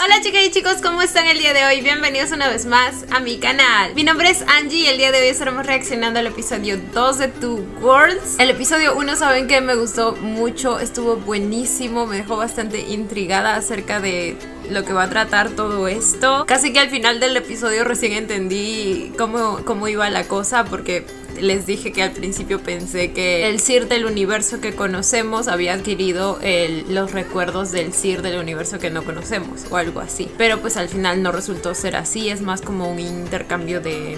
Hola chicas y chicos, ¿cómo están el día de hoy? Bienvenidos una vez más a mi canal. Mi nombre es Angie y el día de hoy estaremos reaccionando al episodio 2 de Two Worlds. El episodio 1 saben que me gustó mucho, estuvo buenísimo, me dejó bastante intrigada acerca de lo que va a tratar todo esto. Casi que al final del episodio recién entendí cómo iba la cosa, porque les dije que al principio pensé que el Sir del universo que conocemos había adquirido los recuerdos del Sir del universo que no conocemos o algo así, pero pues al final no resultó ser así. Es más como un intercambio de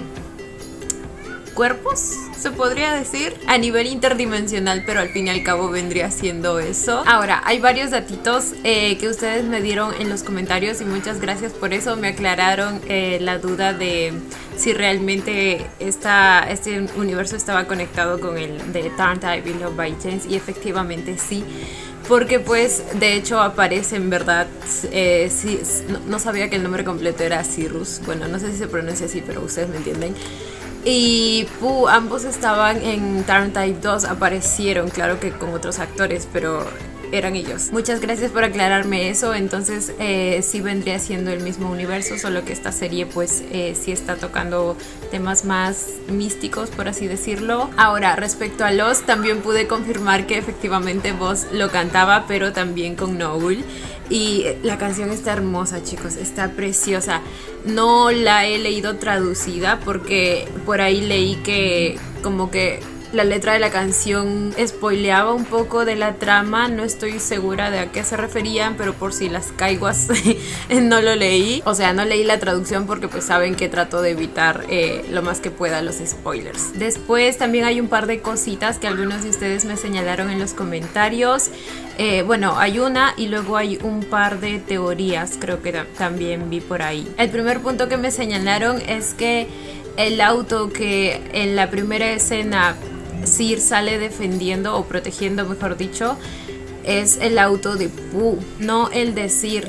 cuerpos, se podría decir, a nivel interdimensional, pero al fin y al cabo vendría siendo eso. Ahora, hay varios datitos que ustedes me dieron en los comentarios y muchas gracias por eso. Me aclararon la duda de si realmente este universo estaba conectado con el de Tarntype y Love by Chance, y efectivamente sí, porque pues de hecho aparece en verdad, sí, no sabía que el nombre completo era Cyrus, bueno, no sé si se pronuncia así, pero ustedes me entienden. Y ambos estaban en Tarntype 2, aparecieron, claro que con otros actores, pero eran ellos. Muchas gracias por aclararme eso. Entonces sí vendría siendo el mismo universo, solo que esta serie pues sí está tocando temas más místicos, por así decirlo. Ahora, respecto a Lost, también pude confirmar que efectivamente Buzz lo cantaba, pero también con Noel. Y la canción está hermosa, chicos, está preciosa. No la he leído traducida porque por ahí leí que como que la letra de la canción spoileaba un poco de la trama. No estoy segura de a qué se referían, pero por si las caiguas no lo leí. O sea, no leí la traducción porque pues saben que trato de evitar lo más que pueda los spoilers. Después también hay un par de cositas que algunos de ustedes me señalaron en los comentarios. Bueno, hay una y luego hay un par de teorías, creo que también vi por ahí. El primer punto que me señalaron es que el auto que en la primera escena Sir sale defendiendo o protegiendo, mejor dicho, es el auto de Pooh, no el de Sir.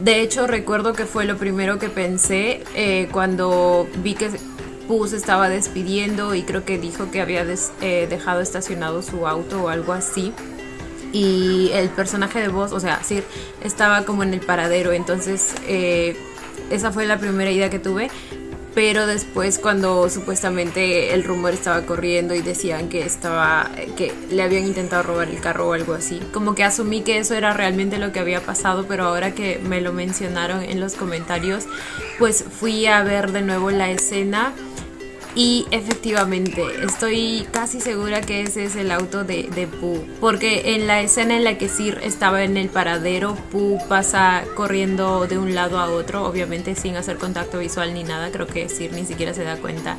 De hecho, recuerdo que fue lo primero que pensé cuando vi que Pooh se estaba despidiendo y creo que dijo que había dejado estacionado su auto o algo así. Y el personaje de Buzz, o sea, Sir, estaba como en el paradero. Entonces esa fue la primera idea que tuve. Pero después, cuando supuestamente el rumor estaba corriendo y decían que le habían intentado robar el carro o algo así, como que asumí que eso era realmente lo que había pasado. Pero ahora que me lo mencionaron en los comentarios, pues fui a ver de nuevo la escena. Y efectivamente, estoy casi segura que ese es el auto de Pooh, porque en la escena en la que Sir estaba en el paradero, Pooh pasa corriendo de un lado a otro, obviamente sin hacer contacto visual ni nada. Creo que Sir ni siquiera se da cuenta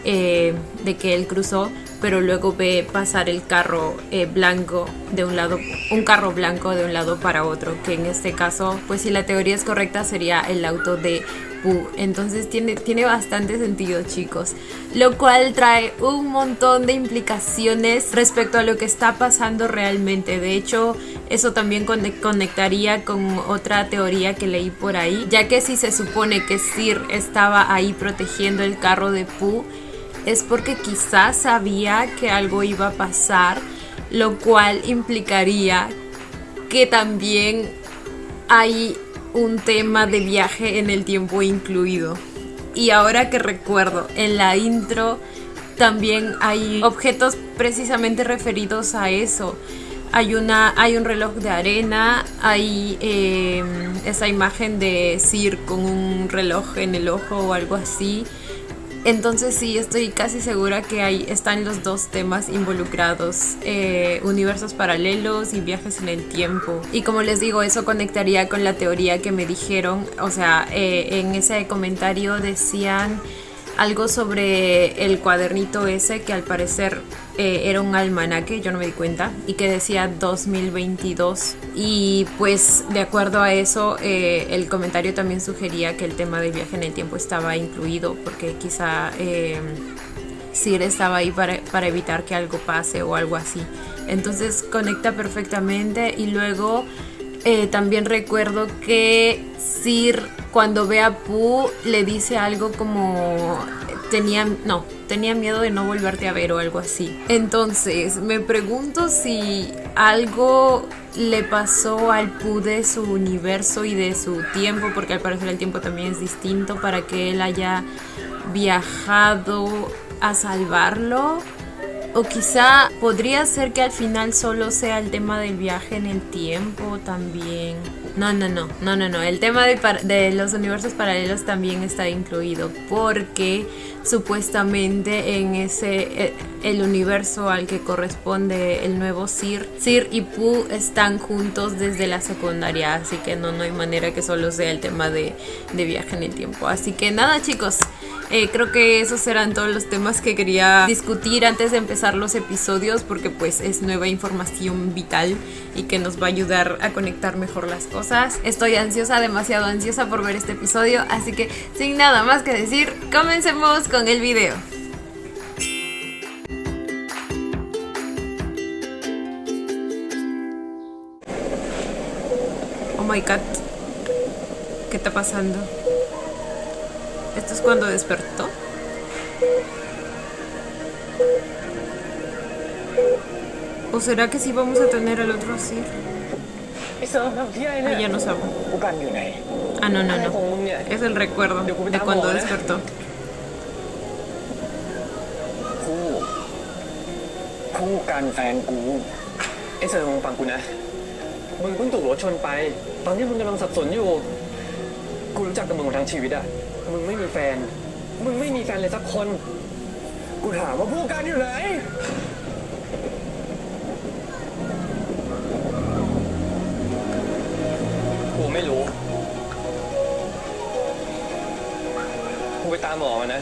de que él cruzó, pero luego ve pasar el carro blanco de un lado, un carro blanco de un lado para otro, que en este caso, pues si la teoría es correcta, sería el auto de Pooh. Entonces tiene bastante sentido, chicos, lo cual trae un montón de implicaciones respecto a lo que está pasando realmente. De hecho, eso también conectaría con otra teoría que leí por ahí, ya que si se supone que Sir estaba ahí protegiendo el carro de Pooh, es porque quizás sabía que algo iba a pasar, lo cual implicaría que también hay un tema de viaje en el tiempo incluido. Y ahora que recuerdo, en la intro también hay objetos precisamente referidos a eso. Hay un reloj de arena, hay esa imagen de Sir con un reloj en el ojo o algo así. Entonces sí, estoy casi segura que están los dos temas involucrados, universos paralelos y viajes en el tiempo. Y como les digo, eso conectaría con la teoría que me dijeron. O sea, en ese comentario decían algo sobre el cuadernito ese, que al parecer era un almanaque, yo no me di cuenta, y que decía 2022. Y pues de acuerdo a eso, el comentario también sugería que el tema del viaje en el tiempo estaba incluido, porque quizá Sir estaba ahí para evitar que algo pase o algo así. Entonces conecta perfectamente. Y luego también recuerdo que Sir, cuando ve a Pooh, le dice algo como tenía miedo de no volverte a ver o algo así. Entonces, me pregunto si algo le pasó al Pooh de su universo y de su tiempo, porque al parecer el tiempo también es distinto, para que él haya viajado a salvarlo. O quizá podría ser que al final solo sea el tema del viaje en el tiempo también. No. El tema de los universos paralelos también está incluido porque supuestamente en el universo al que corresponde el nuevo Sir y Pooh están juntos desde la secundaria. Así que no hay manera que solo sea el tema de viaje en el tiempo. Así que nada, chicos. Creo que esos eran todos los temas que quería discutir antes de empezar los episodios, porque pues es nueva información vital y que nos va a ayudar a conectar mejor las cosas. Estoy ansiosa, demasiado ansiosa por ver este episodio, así que sin nada más que decir, comencemos con el video. Oh my god, ¿qué está pasando? ¿Esto es cuando despertó? ¿O será que sí vamos a tener al otro así? Ya no sabe. Ah, no. Es el recuerdo de cuando despertó. คู่กันแฟนกูไอ้เซอร์มึงฟังกูนะมึงเพิ่งถูกรถชนไปตอนนี้มึงกำลังสับสนอยู่กูรู้จักกับมึงมาทั้งชีวิตอะมึงไม่มีแฟนเลยสักคนกูถามว่าผู้กันอยู่ไหนกูไม่รู้กูไปตามหมอมานะ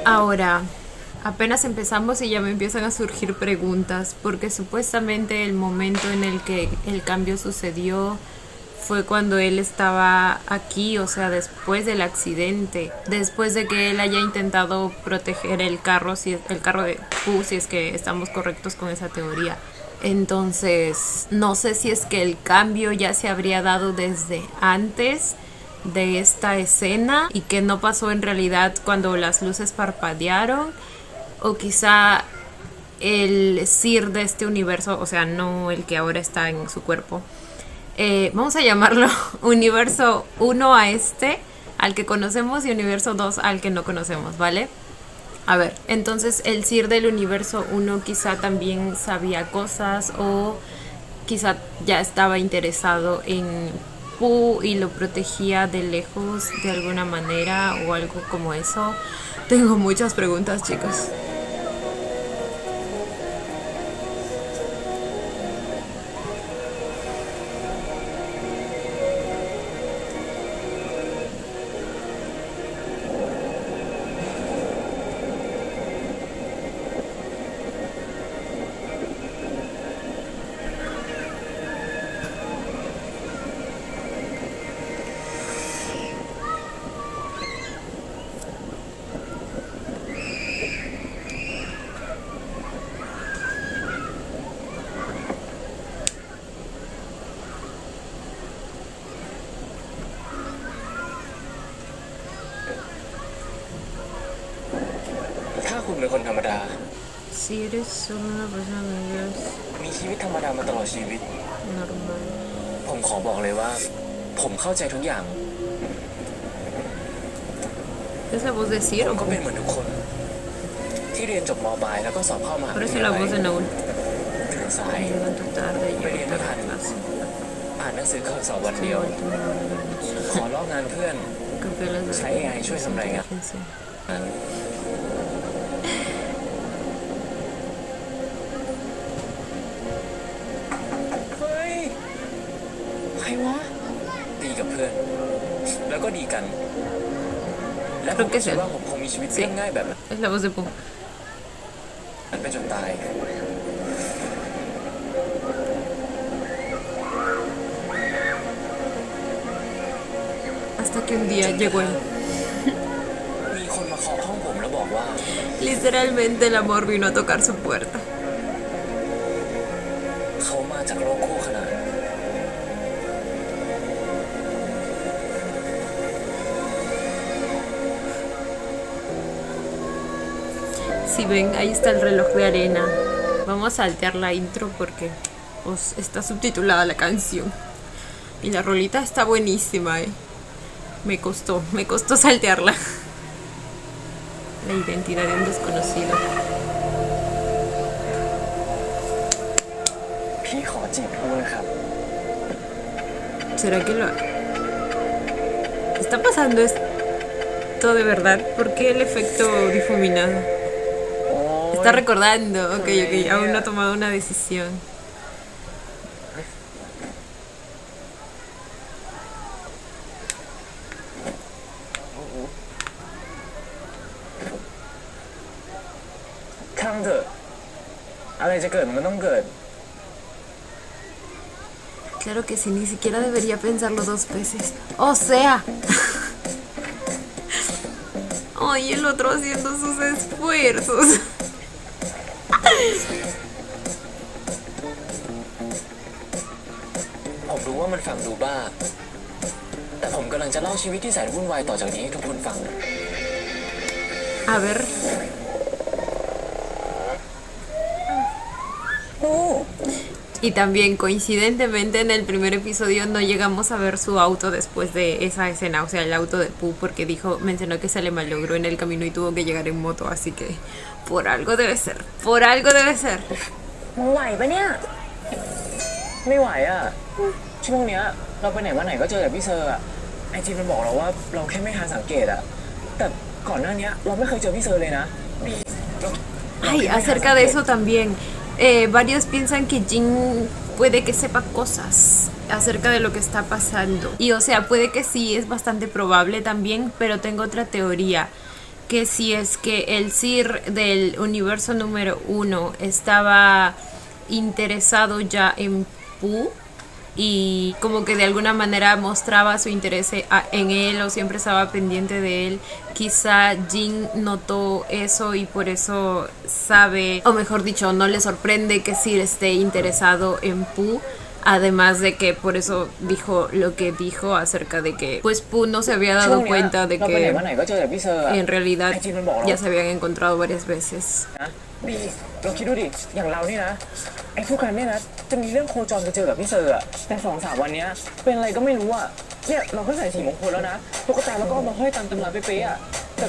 Ahora, apenas empezamos y ya me empiezan a surgir preguntas, porque supuestamente el momento en el que el cambio sucedió fue cuando él estaba aquí, o sea, después del accidente, después de que él haya intentado proteger el carro de Pooh, si es que estamos correctos con esa teoría. Entonces, no sé si es que el cambio ya se habría dado desde antes de esta escena y que no pasó en realidad cuando las luces parpadearon, o quizá el Sir de este universo, o sea, no el que ahora está en su cuerpo, vamos a llamarlo universo 1 a este, al que conocemos, y universo 2 al que no conocemos, ¿vale? A ver, entonces el Sir del universo 1 quizá también sabía cosas, o quizá ya estaba interesado en Pooh y lo protegía de lejos de alguna manera o algo como eso. Tengo muchas preguntas, chicos. Si eres solo una persona nerviosa, มีชีวิตธรรมดามาตลอดชีวิต normal. ผมขอบอกเลยว่าผมเข้าใจทุกอย่าง ¿Es la voz de Sir ผ o มก็ cómo? เป็นเหมือนทุกคน ที่เรียนจบม.ปลายแล้วก็สอบเข้ามหาวิ Parece ทยา la ลัย voz de Noel. ตื่นสาย Me levanto tarde, Pero llego no tarde a tan- clase. อ่านหนังสือเข้าสอบวัน Estoy เดียว vuelto una hora de noche. ขอลอกงานเพื่อน Campeón de Sai AI ช่วยทำอะไรอ่ะ inteligencia. นั้นเฮ้ยใครวะดีกับเพื่อน แล้วก็ดีกัน และผมก็คิดว่าผมคงมีชีวิตเรียบง่ายแบบ Es la voz de Pooh. นั้นไปจนตาย Hasta que un día llegó él. มีคนมาเคาะห้องผมแล้วบอกว่า Literalmente el amor vino a tocar su puerta. เขามาจากโลกคู่ขนาน Si ven, ahí está el reloj de arena. Vamos a saltear la intro porque está subtitulada la canción. Y la rolita está buenísima, Me costó saltearla. La identidad de un desconocido. พี่ขอจีบพูนะครับ ¿Será que lo está pasando esto de verdad? ¿Por qué el efecto difuminado? โอ้ย Está recordando. Ok, aún no ha tomado una decisión. ช่างเถอะ อะไรจะเกิดมันก็ต้องเกิด Claro que sí, ni siquiera debería pensarlo dos veces. O sea. Ay, el otro haciendo sus esfuerzos. ผมรู้ว่ามันฟังดูบ้า แต่ผมกำลังจะเล่าชีวิตที่แสนวุ่นวายต่อจากนี้ให้ทุกคนฟัง A ver. Y también coincidentemente en el primer episodio no llegamos a ver su auto después de esa escena, o sea, el auto de Pooh, porque mencionó que se le malogró en el camino y tuvo que llegar en moto, así que por algo debe ser, por algo debe ser. มึงไหวปะเนี่ย ไม่ไหวอ่ะ ช่วงเนี้ยเราไปไหนมาไหนก็เจอแต่พี่เซอร์อ่ะ ไอจีมันบอกเราว่าเราแค่ไม่ทันสังเกตอ่ะ แต่ก่อนหน้าเนี้ยเราไม่เคยเจอพี่เซอร์เลยนะเรา Ay, acerca de eso también, varios piensan que Jin puede que sepa cosas acerca de lo que está pasando. Y o sea, puede que sí, es bastante probable también, pero tengo otra teoría. Que si es que el Sir del universo número 1 estaba interesado ya en Pooh y como que de alguna manera mostraba su interés en él o siempre estaba pendiente de él, quizá Jin notó eso y por eso sabe, o mejor dicho, no le sorprende que Sir esté interesado en Pooh. Además de que por eso dijo lo que dijo acerca de que pues Pooh no se había dado cuenta de เราไปไหน que มาไหนก็เจอแต่พี่เซอร์อะ en realidad ไอจีมันบอกเรา ya se habían encontrado varias veces. นะบีเราคิดดูดิ อย่างเรานี่นะ ไอ้พวกกันเนี่ยนะ จะมีเรื่องโคจรไปเจอกับพี่เซอร์อะแต่2-3 วันเนี้ยเป็นอะไรก็ไม่รู้อะเนี่ยเราก็ใส่สีมงคลแล้วนะตุ๊กตาแล้วก็เอามาห้อยตามตำราเป๊ะๆอะแต่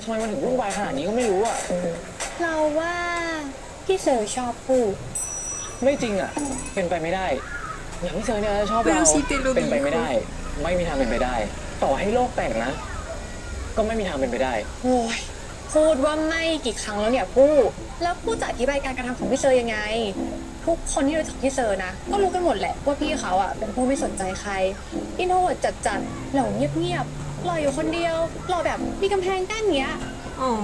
ทำไมมันถึงวุ่นวายขนาดนี้ก็ไม่รู้อะ เราว่าพี่เซอร์ชอบพูด ไม่จริงอะเป็นไปไม่ได้ อย่างพี่เซอร์เนี่ยชอบเรา Pero sí te lo เป็นไปไม่ dijo. ได้ ไม่มีทางเป็นไปได้ ต่อให้โลกแตกนะ ก็ไม่มีทางเป็นไปได้ โอ้ยพูดว่าไม่กี่ครั้งแล้วเนี่ยพูดแล้วพูดจะอธิบายการกระทำของพี่เซอร์ยังไง ทุกคนที่รู้จักพี่เซอร์นะ ก็รู้กันหมดแหละว่าพี่เขาอ่ะเป็นผู้ไม่สนใจใครอินโทรเวิร์ตจัดๆหล่อเงียบๆหล่ออยู่คนเดียวหล่อแบบมีกำแพงกั้นเงี้ย Oh.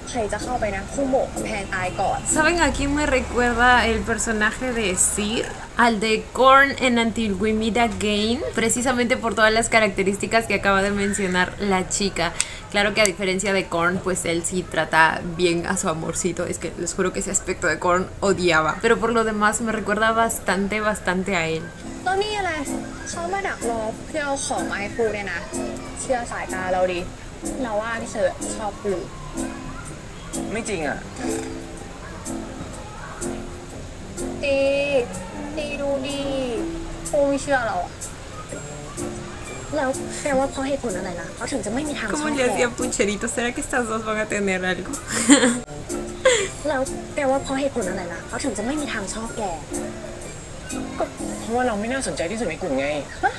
ใครจะเข้าไปนะคู่โบกกำแพงตายก่อน ¿Saben a quién me recuerda el personaje de Sir? Al de Korn en Antigüimida Game, precisamente por todas las características que acaba de mencionar la chica. Claro que a diferencia de Korn, pues él sí trata bien a su amorcito. Es que les juro que ese aspecto de Korn odiaba. Pero por lo demás me recuerda bastante a él. ตอนนี้อะไรเขามาดักรอเพื่อเอาของมาให้พูดเนี่ยนะเชื่อสายตาเราดิเราว่าพี่เซอร์ชอบพู ไม่จริงอะ ตีดูดีพูไม่เชื่อเราอะแล้วแปลว่าเพราะเหตุผลอะไรล่ะเขาถึงจะไม่มีทางช ¿Cómo อบ le แก hacía Pucherito? ¿Será que estas dos van a tener algo? แล้วแปลว่าเพราะเหตุผลอะไรล่ะเขาถึงจะไม่มีทางชอบแก ก็เพราะว่าเราไม่น่าสนใจที่สุดในกลุ่มไง ฮะ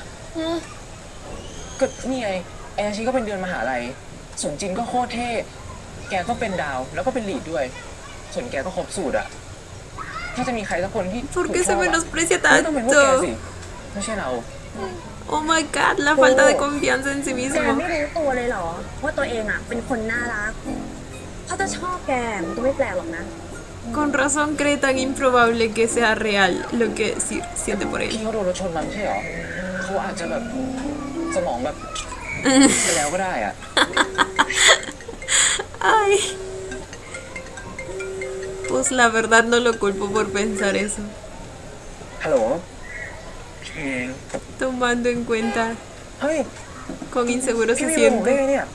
ก็นี่ไงแอร์ชีก็เป็นเดือนมหาลัยส่วนจินก็โคตรเท่ แกก็เป็นดาวแล้วก็เป็นลีดด้วย ส่วนแกก็ครบสูตรอะถ้าจะมีใครสักคนที่ ¿Por qué se menosprecia ไม่ต้องเป็นพวกแก tanto? สิไม่ใช่เรา Oh my god, la falta de confianza en sí แก mismo. ไม่รู้ตัวเลยเหรอว่าตัวเองอะเป็นคนน่ารักเขาจะชอบแกมันก็ไม่แปลกหรอกนะ Con razón cree tan improbable que sea real lo que Sir siente por พี่ él. เขาโดนรถชนมาไม่ใช่เหรอเขาอาจจะแบบสมองแบบไปแล้วก็ได้อะ Ay. Pues la verdad no lo culpo por pensar eso. ฮัลโหล พี่เอง Tomando en cuenta เฮ้ย cuán inseguro พี่ se มีผมได้ siente. ไงเนี่ย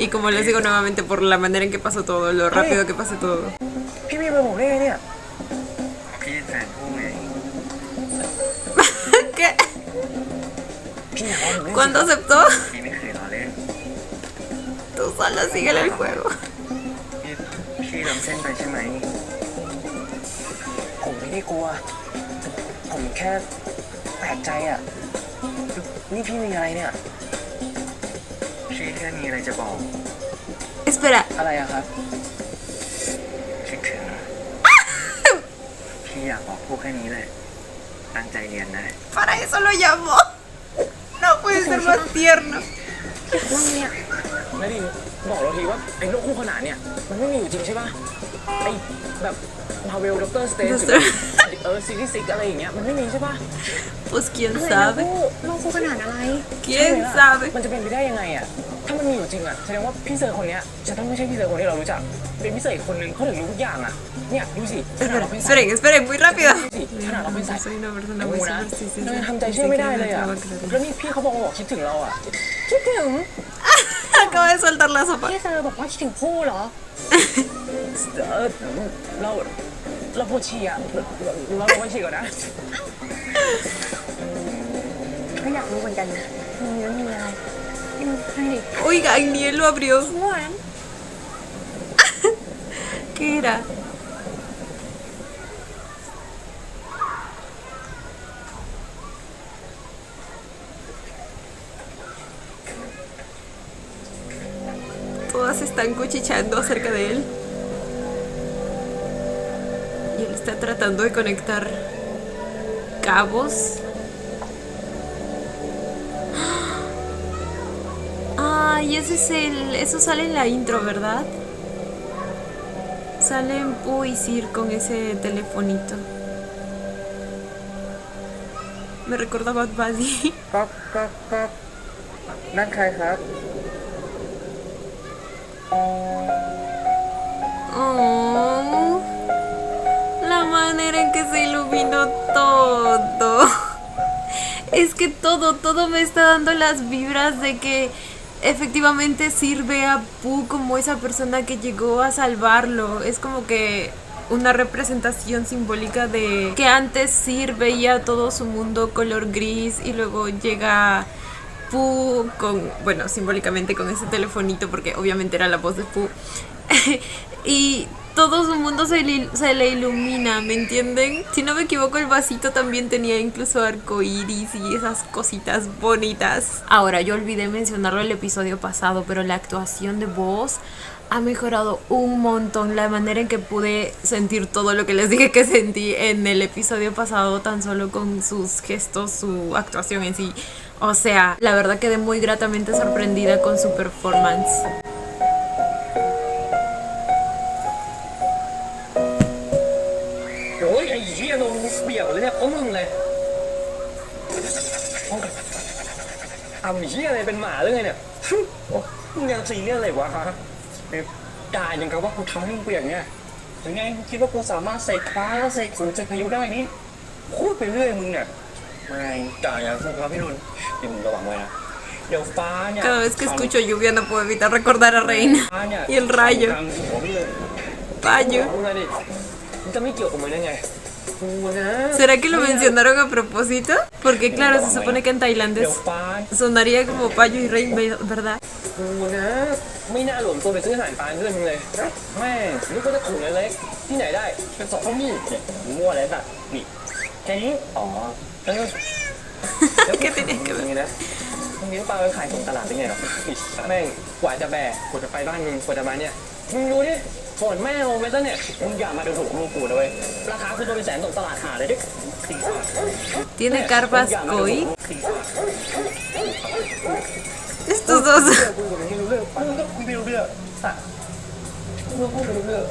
Y como les digo nuevamente, por la manera en que pasó todo, lo rápido que pasó todo. พี่มีเบอร์ผมได้ไงเนี่ย พี่แฟนผู้เอง ¿Qué? พี่อยากเอาผมเล่น ¿Cuándo aceptó? พี่ไม่เคยล้อเล่น Tú solo síguele el juego. พี่ล้ำเส้นไปใช่ไหม ผมไม่ได้กลัว ผมแค่แปลกใจอ่ะ นี่พี่มีอะไรเนี่ย พี่แค่มีอะไรจะบอก Espera, อะไรอะครับ คิดถึงพี่อยากบอกพวกแค่นี้เลยตั้งใจเรียนนะ para eso lo llamó. No puede ser más tierno. ว่าเนี่ย นาดินบอกเราทีว่าไอ้โรคคู่ขนานเนี่ย มันไม่มีอยู่จริงใช่ปะไอ้แบบมาเวลด็อกเตอร์สเตน Doctor ซีรีส์ซิกอะไรอย่างเงี้ยมันไม่มีใช่ปะ Pues quién อะไรนะ sabe. ผู้โลกคู่ขนาดอะไร ¿Quién ใช่ไหมล่ะ sabe? มันจะเป็นไปได้ยังไงอ่ะ ถ้ามันมีอยู่จริงอ่ะแสดงว่าพี่เซอร์คนเนี้ยจะต้องไม่ใช่พี่เซอร์คนที่เรารู้จัก เป็นพี่เซอร์อีกคนนึงเขาถึงรู้ทุกอย่างอ่ะ เนี่ยดูสิขนาดเราเป็นสาย Esperen, muy rápido. ดูสิขนาดเราเป็นสาย Soy una persona ดู muy นะ supersticiosa. เรายังทำใจเชื่อไม่ได้เลยอ่ะ แล้วนี่พี่เขาบอกคิดถึงเราอ่ะ คิดถึง Acaba de soltar la sopa. พี่เซอร์บอกว่าคิดถึงผู้เหรอ เราปวดฉี่อ่ะเราปวดฉี่ก่อนนะ ก็อยากรู้เหมือนกันนะมีอะไรให้ดิ Oiga, ni él lo abrió. หวาน ¿Qué era? Todas están cuchicheando acerca de él. Y él está tratando de conectar cabos. Ah, y ese es el... Eso sale en la intro, ¿verdad? Salen Pooh y Sir con ese telefonito. Me recuerda a Bad Bunny. ครับนั่นใครครับ Oh, la manera en que se iluminó todo. Es que todo me está dando las vibras de que efectivamente sirve a Pooh como esa persona que llegó a salvarlo. Es como que una representación simbólica de que antes Sir veía todo su mundo color gris y luego llega Pooh con, bueno, simbólicamente con ese telefonito porque obviamente era la voz de Pooh. Y todo su mundo se le ilumina, ¿me entienden? Si no me equivoco, el vasito también tenía incluso arcoíris y esas cositas bonitas. Ahora, yo olvidé mencionarlo el episodio pasado, pero la actuación de voz ha mejorado un montón. La manera en que pude sentir todo lo que les dije que sentí en el episodio pasado, tan solo con sus gestos, su actuación en sí. O sea, la verdad quedé muy gratamente sorprendida con su performance. โอ้ยไอ้เหี้ยลงเปียกเลยเนี่ยเพราะมึงเลยทำเหี้ยอะไรเป็นหมาหรือไงเนี่ยโอ้มึงยังซีเรียสอะไรวะฮะด่าอย่างกับว่ากูทำให้มึงเปียกเนี่ยหรือไงมึงคิดว่ากูสามารถเสกฟ้าเสกฝนเสกพายุได้นี่พูดไปเรื่อยมึงเนี่ยไม่ด่าอย่างพวกเราพี่รุนเดี๋ยวมึงระวังไว้นะเดี๋ยวฟ้าเนี่ย Cada vez que escucho lluvia no puedo evitar recordar a Reina ฟ้าเนี่ย y el rayo. ทางหัวมึงเลย Rayo. มึงไงดิมึงจะไม่เกี่ยวกับมึงได้ไงกูนะ ¿Será que lo mencionaron a propósito? Porque claro, se supone que en เดี๋ยว tailandés ฟ้า sonaría como Payo y Rey, ¿verdad? กูนะไม่น่าหลวมตัวไปซื้ออาหารปลาด้วยมึงเลยแม่งนึกว่าจะถุงเล็กๆที่ไหนได้เป็นสองข้าวมีดเนี่ยมั่วอะไรแบบนี่แค่นี้อ๋อแล้วก็ ¿Qué tenía que อ ver? ย่างนี้นะมึงเลี้ยงปลาไปขายตรงตลาดได้ไงหรอแม่งกว่าจะแบกกว่าจะไปบ้านมึงกว่าจะมาเนี่ยมึงดูดิฝนแม่งลงไปตั้งเนี่ยมึงอย่ามาดูถูกลูกกูนะเว้ยราคาคือตัวเป็นแสนตกตลาดหาเลยดิ Tiene carpas koi. Estos dos. คุยกับมึงไม่รู้เรื่องมึงก็คุยไม่รู้เรื่องอ่ะมึงพูดไม่รู้เรื่อง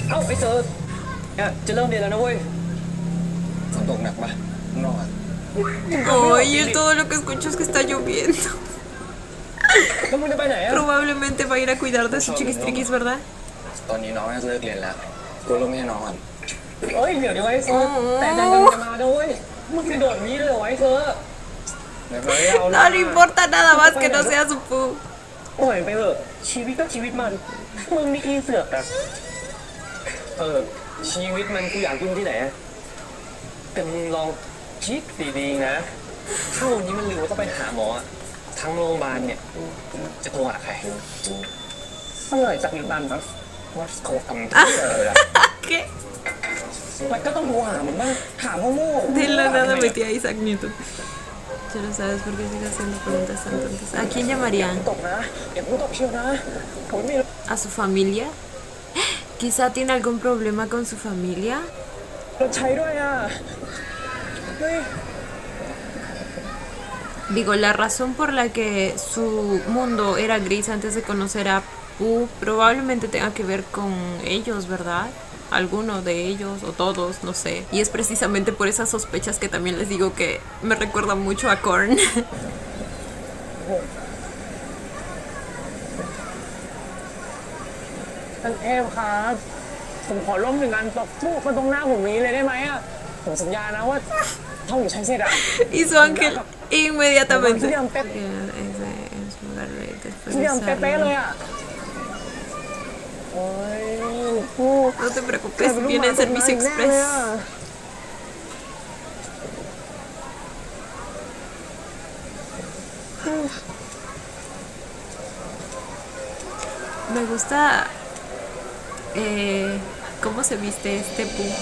เอ้าไอ้เซิร์ฟเนี่ยจะเริ่มเรียนแล้วนะเว้ย ฝนตกหนักปะข้างนอกอะ Ay, él todo lo que escucho es que está lloviendo. แล้วมึงจะไปไหนอ่ะ Probablemente va a ir a cuidar de sus chiquistriquis, ¿verdad? ตอนนี้น้องน่าจะเลิกเรียนแล้ว กูลงไม่ให้น้องก่อน เอ้ยเดี๋ยวไว้เธอแต่ดันกันจะมาด้วยมึงกระโดดนี้เลยเหรอไว้เธอ เดี๋ยวไม่เอา No le importa nada más que no sea su pu. ปล่อยไปเถอะชีวิตก็ชีวิตมันมึงนี่ขี้เสือกอะชีวิตมันกูอยากยุ่งที่ไหนอะแต่มึงลองคิดดีๆนะถ้าวันนี้มันลืมว่าต้องไปหาหมออะทั้งโรงพยาบาลเนี่ยจะโทรหาใครเมื่อไหร่จะมีบ้านมั้งว่าเขาทำที่เลยอะ ¿Qué? มันก็ต้องโทรหามันบ้างถามโง่ๆ De la nada metí a Isaac Newton. Ya lo sabes por qué sigue haciendo preguntas tan tontas. ¿A quién llamarían? ตกนะอย่าพูดตกเชียวนะผมไม่มี ¿A su familia? Quizá tiene algún problema con su familia. รถใช้ด้วยอ่ะเฮ้ย Digo, la razón por la que su mundo era gris antes de conocer a Pooh probablemente tenga que ver con ellos, ¿verdad? Alguno de ellos o todos, no sé. Y es precisamente por esas sospechas que también les digo que me recuerda mucho a Korn. ท่านเอฟครับผมขอร่วมหนึ่งอันตกตู้มาตรงหน้าผมนี้เลยได้ไหมอ่ะผมสัญญานะว่าถ้าผมใช้เสร็จอ่ะ Y su ángel inmediatamente. Mira, Pep. Ese es su lugar de- después ที่ de เดิมเป๊ะๆเลย usarlo. อ่ะโอ้ยกู No te preocupes, viene en servicio express. Me gusta cómo se viste este Pooh.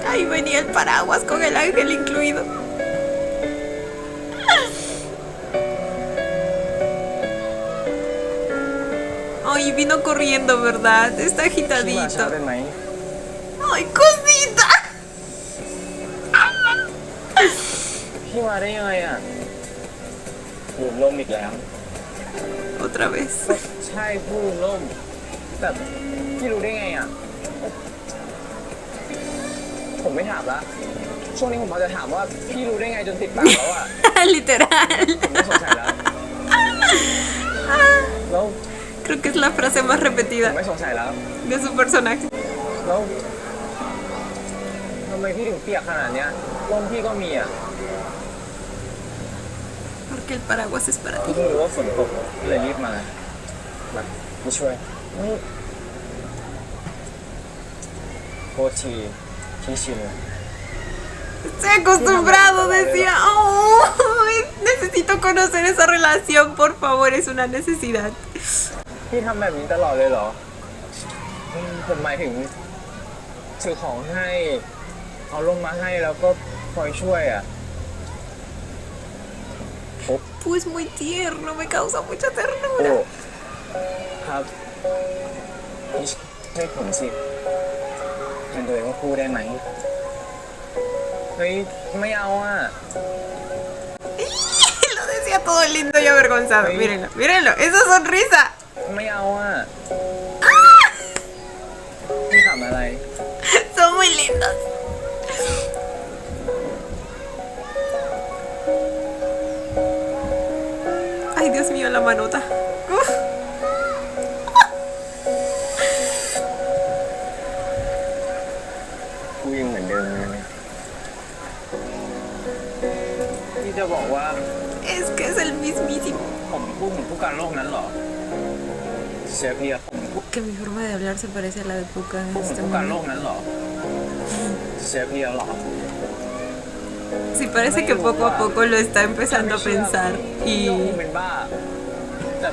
Ahí venía el paraguas con el ángel incluido. Ay, vino corriendo, ¿verdad? Está พี่มาช้า agitadito. ได้ไหม Ay, cosita. พี่มาได้ยังไงอ่ะ ลืมล่มอีกแล้ว Otra vez. ใช่ผู้ล่มแต่พี่รู้ได้ไงอ่ะผมไม่ถามละช่วงนี้ผมพอจะถามว่าพี่รู้ได้ไงจนติดปากแล้วอ่ะ Literal. ผมไม่สงสัยแล้วแล้ว Creo que es la frase más ผม repetida ไม่สงสัยแล้ว de su personaje. แล้วทำไมพี่ถึงเปียกขนาดเนี้ยร่มพี่ก็มีอ่ะ Porque el paraguas es para พี่ ti. เพิ่งรู้ว่าฝนตกเลยรีบมามาช่วยโทษทีที่ชิน Estoy acostumbrado, decía. Oh, necesito conocer esa relación, por favor, es una necesidad. พี่ทำแบบนี้ตลอดเลยเหรอผมหมายถึงซื้อของให้เอาร่มมาให้แล้วก็คอยช่วยอ่ะ Pues muy tierno, me causa mucha โอ้ ternura. ครับนี่ใช่ผมสิเป็นตัวเองว่าพูดได้ไหม เฮ้ยไม่เอาอ่ะ Lo decía todo lindo y avergonzado. Mírenlo, mírenlo, esa sonrisa. ไม่เอาอ่ะพี่ทำอะไร Son muy lindos. Ay, Dios mío, la manota. Uf. กูยังเหมือนเดิมเลยนะ พี่จะบอกว่า Es que es el mismísimo. ผมพูดเหมือนผู้การโลกนั้นเหรอ เสียเพียผมพูด Que mi forma de hablar se parece a la de Puka en เหมือน este ผู้การโลก momento. นั้นเหรอ เสียเพียหรอ Sí, parece que poco a poco lo está empezando a pensar พี่ก็คง y... เป็นบ้าแต่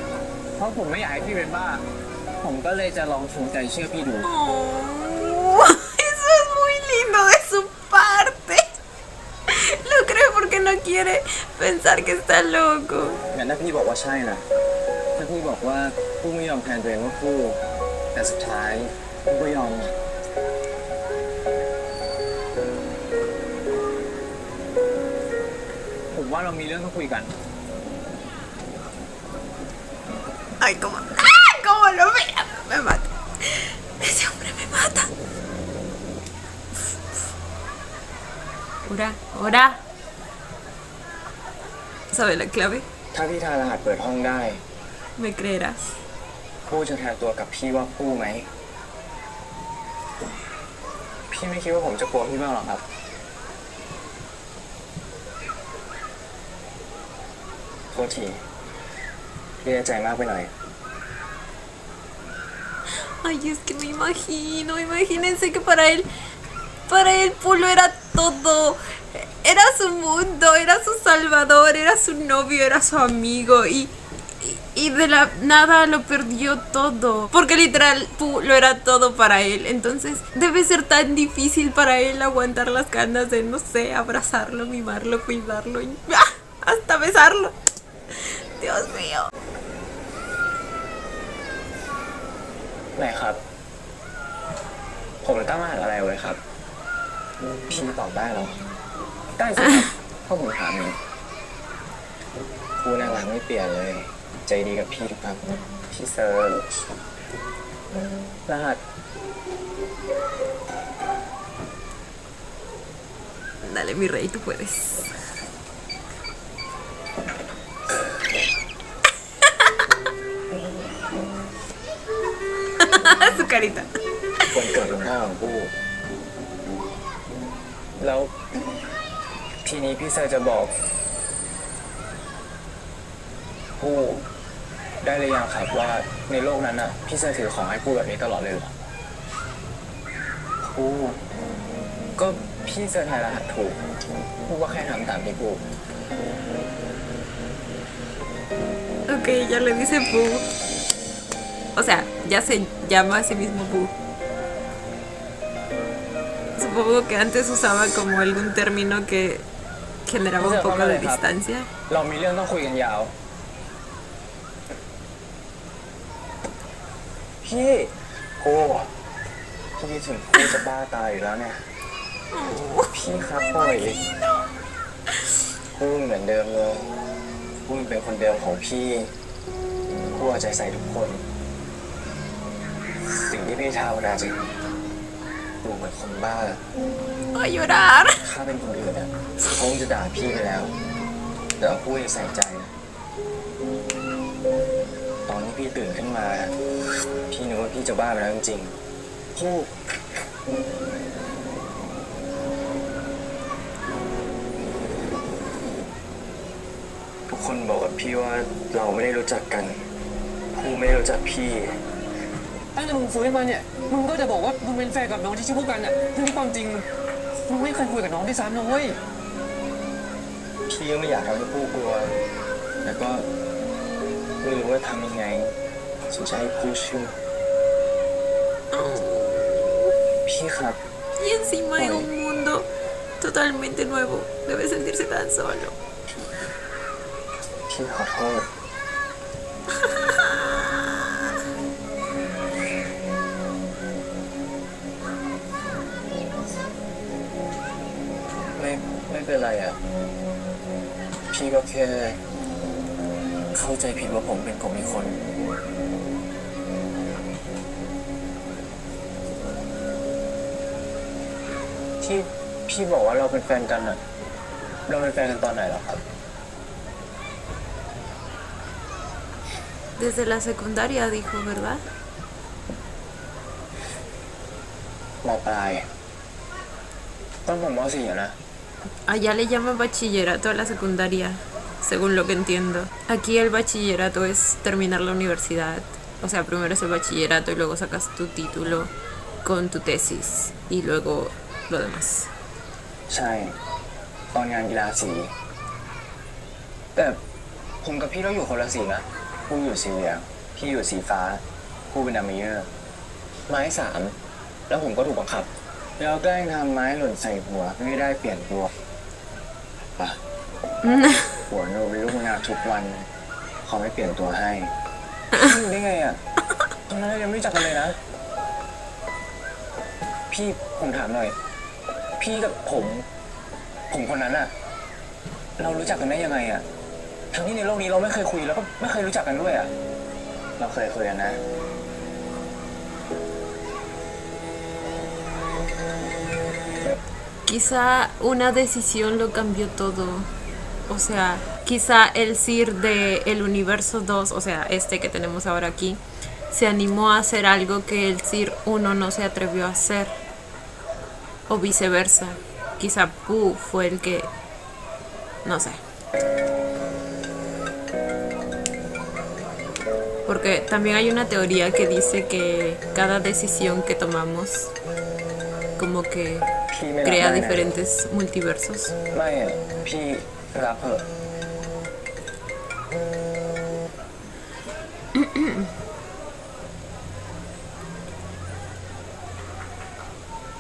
เพราะผมไม่อยากให้พี่เป็นบ้า ผมก็เลยจะลองชูใจเชื่อพี่ดู Oh, eso es muy lindo de su parte. Lo cree porque no quiere pensar que está loco. งั้นถ้าพี่บอกว่าใช่นะถ้าพี่บอกว่าผู้ไม่ยอมแทนตัวเองว่าผู้แต่สุดท้ายผู้ก็ยอม ผมว่าเรามีเรื่องต้องคุยกัน Ay, cómo... ¡Ah! ¿Cómo lo ve? Me mata. Ese hombre me mata. Ora, ora. ¿Sabe la clave? ถ้าพี่ทายรหัสเปิดห้องได้ ¿Me creerás? ผู้จะแทนตัวกับพี่ว่าผู้ไหม พี่ไม่คิดว่าผมจะกลัวพี่บ้างหรอครับ โทษทีพี่ใจมากไปหน่อย Ay, es que me imagino, imagínense que para él Pulo era todo. Era su mundo, era su salvador, era su novio, era su amigo y de la nada lo perdió todo. Porque literal Pulo era todo para él. Entonces debe ser tan difícil para él aguantar las ganas de, no sé, abrazarlo, mimarlo, cuidarlo y hasta besarlo. Dios mío. ไหนครับ ผมตั้งรหัสอะไรไว้ครับ พี่ตอบได้เหรอ ได้สิครับเพราะผมถามเองผู้น่ารักไม่เปลี่ยนเลย ใจดีกับพี่ทุกครั้งพี่เซิร์ชรหัส Dale, mi rey, tú puedes. Su carita. วันเกิดวันหน้าของผู้แล้วทีนี้พี่เซอร์จะบอกผู้ได้เลยยังครับว่าในโลกนั้นน่ะพี่เซอร์ถือของให้ผู้แบบนี้ตลอดเลยเหรอผู้ก็พี่เซอร์ทายรหัสถูกผู้ก็แค่ทำตามที่ผู้ Ok, ya le dice Pooh. O sea, ya se llama a sí mismo Pooh. Supongo que antes usaba como algún término que generaba un poco de distancia. เรามีเรื่องต้องคุยกันยาว พี่โอ้พี่คิดถึงพี่จะบ้าตายอยู่แล้วเนี่ย พี่ครับปล่อยพูดเหมือนเดิมเลยพูดเป็นคนเดิมของพี่พูดเอาใจใส่ทุกคน สิ่งที่พี่ทำอาจจะดูเหมือนคนบ้า ¡Voy a llorar! ถ้าเป็นคนอื่นอ่ะคงจะด่าพี่ไปแล้ว แต่พูดยังใส่ใจ ตอนที่พี่ตื่นขึ้นมา พี่นึกว่าพี่จะบ้าไปแล้วจริงๆพูดทุกคนบอกกับพี่ว่าเราไม่ได้รู้จักกันผู้ไม่ได้รู้จักพี่ ตั้งแต่มึงฟื้นมาเนี่ย มึงก็จะบอกว่ามึงเป็นแฟนกับน้องที่ชื่อผู้กันอ่ะทั้งที่ความจริงมึงไม่เคยคุยกับน้องที่ซ้ำนะเว้ย พี่ก็ไม่อยากทำให้ผู้กลัว แต่ก็ไม่รู้ว่าทำยังไงฉันจะให้ผู้เชื่อพี่ครับ Y encima en un mundo totalmente nuevo. Debe sentirse tan solo. พี่ขอโทษ ไม่เป็นไรอ่ะ พี่ก็แค่เข้าใจผิดว่าผมเป็นของอีกคน ที่พี่บอกว่าเราเป็นแฟนกันอ่ะ เราเป็นแฟนกันตอนไหนเหรอครับ Desde la secundaria dijo, ¿verdad? ม.ปลายต้องผมม.4อะนะ Allá le llaman bachillerato a la secundaria, según lo que entiendo. Aquí el bachillerato es terminar la universidad. O sea, primero es el bachillerato y luego sacas tu título con tu tesis y luego lo demás. ใช่ตอนงานกีฬาสี แต่ผมกับพี่เราอยู่คนละสีนะผู้อยู่สีเหลืองพี่อยู่สีฟ้าผู้เป็นดัมเมเยอร์ไม้3แล้วผมก็ถูกบังคับ แล้วแกล้งทำไม้หล่นใส่หัวไม่ได้เปลี่ยนตัวปะหัวโนเป็นลูกงานทุกวันเขาไม่เปลี่ยนตัวให้รู้ได้ไงอ่ะตอนนั้นเรายังไม่รู้จักกันเลยนะ พี่ผมถามหน่อย พี่กับผมคนนั้นอ่ะ เรารู้จักกันได้ยังไงอ่ะทั้งที่ในโลกนี้เราไม่เคยคุยแล้วก็ไม่เคยรู้จักกันด้วยอ่ะเราเคยคุยกันนะ Quizá una decisión lo cambió todo. O sea, quizá el Sir de el universo 2, o sea, este que tenemos ahora aquí, se animó a hacer algo que el Sir 1 no se atrevió a hacer. O viceversa. Quizá Pooh fue el que... no sé. Porque también hay una teoría que dice que cada decisión que tomamos como que พี่ไม่รับ crea ได้นะ diferentes multiversos. ไม่อะพี่รับเถอะ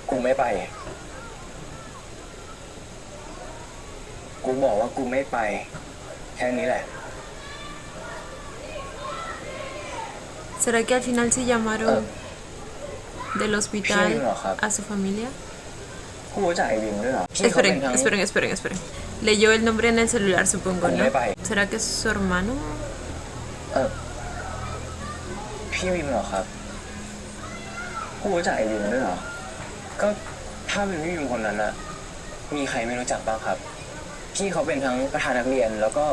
กูไม่ไป กูบอกว่ากูไม่ไป แค่นี้แหละ ¿Será que al final se llamaron del hospital Sí, no, ja. a su familia? กูรู้จักไอ้วิมด้วยเหรอพี่เขาเป็น Esperen, ทั้ง esperen. Leyó el nombre en el celular, supongo, ¿no? ¿Será que es su hermano? พี่วิมเหรอครับกูรู้จักไอ้วิมด้วยเหรอ ก็ถ้าเป็นพี่วิมคนนั้นอะมีใครไม่รู้จักบ้างครับ พี่เขาเป็นทั้งประธานนักเรียน แล้วก็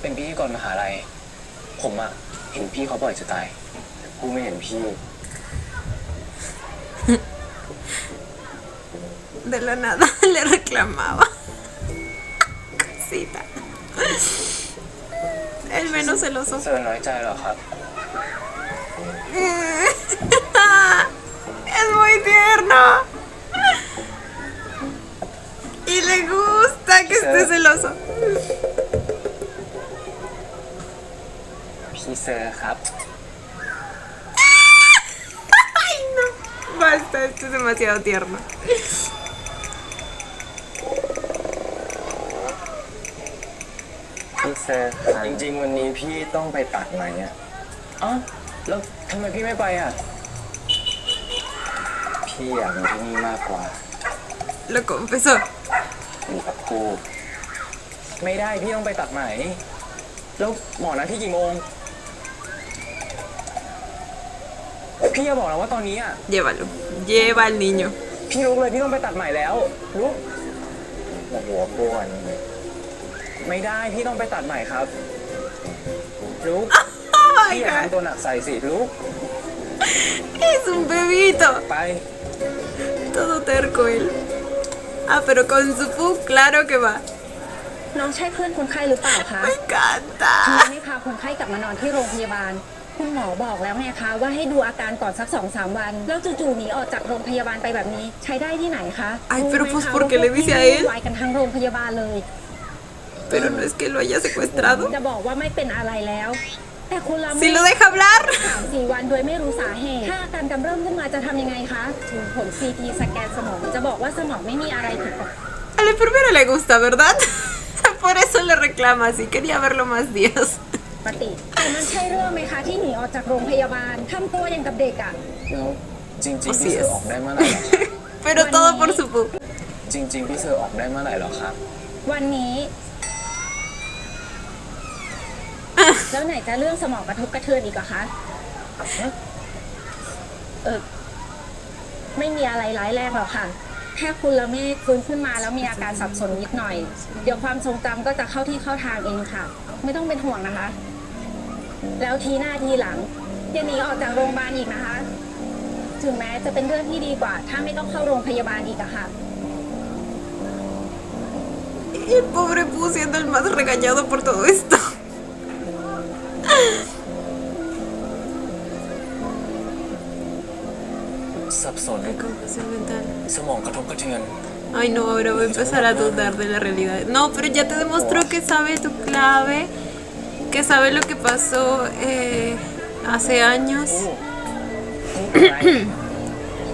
เป็นพิธีกรมหาลัย ผมอะเห็นพี่เขาบ่อยจะตายแต่กูไม่เห็นพี่ De la nada le reclamaba. Cosita. El menos celoso. เซอร์น้อยใจเหรอครับ Es muy tierno. Y le gusta que esté celoso. พี่เซอร์ครับ Ay, no. Basta, esto es demasiado tierno. พี่เซอร์ครับจริงๆวันนี้พี่ต้องไปตัดไหมอะอ๋อแล้วทำไมพี่ไม่ไปอะพี่อยากอยู่ที่นี่มากกว่า Lo confesó. อยู่กับครูไม่ได้พี่ต้องไปตัดไหมแล้วหมอนัดพี่กี่โมง พี่จะบอกนะว่าตอนนี้อ่ะ Llévalo. Lleva al niño. พี่รู้เลยพี่ต้องไปตัดใหม่แล้วรู้โอ้โหกวนไม่ได้พี่ต้องไปตัดใหม่ครับรู้ Oh my พี่อย่า god. ทำตัวหนักใส่สิรู้ Es un bebito. ไป Todo terco él. Ah, pero con su pu, claro que va. น้องใช่เพื่อนคนไข้หรือเปล่าคะ Me ทำไม encanta. ไม่พาคนไข้กลับมานอนที่โรงพยาบาล คุณหมอบอกแล้วไงคะว่าให้ดูอาการก่อนสัก 2-3 วัน แล้วจู่ๆหนีออกจากโรงพยาบาลไปแบบนี้ ใช้ได้ที่ไหนคะ Ay, pero รู้ pues ไหมคะ ¿por qué le dice a ว่าพวก él? พี่วุ่นวายกันทั้งโรงพยาบาลเลย Pero no es que lo haya secuestrado. จะบอกว่าไม่เป็นอะไรแล้ว แต่คุณละ Si lo deja hablar. 3-4 วันโดยไม่รู้สาเหตุ ถ้าอาการกำเริบขึ้นมาจะทำยังไงคะถึงผล CT สแกนสมองจะบอกว่าสมองไม่มีอะไรผิดปกติ A la enfermera le gusta, ¿verdad? Por eso le reclama así. Quería verlo más días. ปกติแต่มันใช่เรื่องไหมคะที่หนีออกจากโรงพยาบาลทำตัวอย่างกับเด็กอ่ะ แล้วจริง โอ้ ๆพี่เซอ yes ร์ออกได้เมื่อไหร่เหรอครับ Pero todo por su pu. จริงๆพี่เซอร์ออกได้เมื่อไหร่เหรอครับ วันนี้ แล้วไหนจะเรื่องสมองกระทบกระเทือนอีกอะคะไม่มีอะไรร้ายแรงหรอกค่ะ แค่คุณละเมฆฟื้นขึ้นมาแล้วมีอาการสับสนนิดหน่อย เดี๋ยวความทรงจำก็จะเข้าที่เข้าทางเองค่ะ ไม่ต้องเป็นห่วงนะคะ แล้วทีหน้าทีหลังอย่าหนีออกจากโรงพยาบาลอีกนะคะ ถึงแม้จะเป็นเรื่องที่ดีกว่า ถ้าไม่ต้องเข้าโรงพยาบาลอีกอะค่ะ Y el pobre pu siendo el más regañado por todo esto. สับสน Confusión mental. สมองกระทบกระเทือน Ay, no, ahora voy a empezar a dudar de la realidad. No, pero ya te demostró que sabe tu clave, que sabe lo que pasó hace años. เป็นไร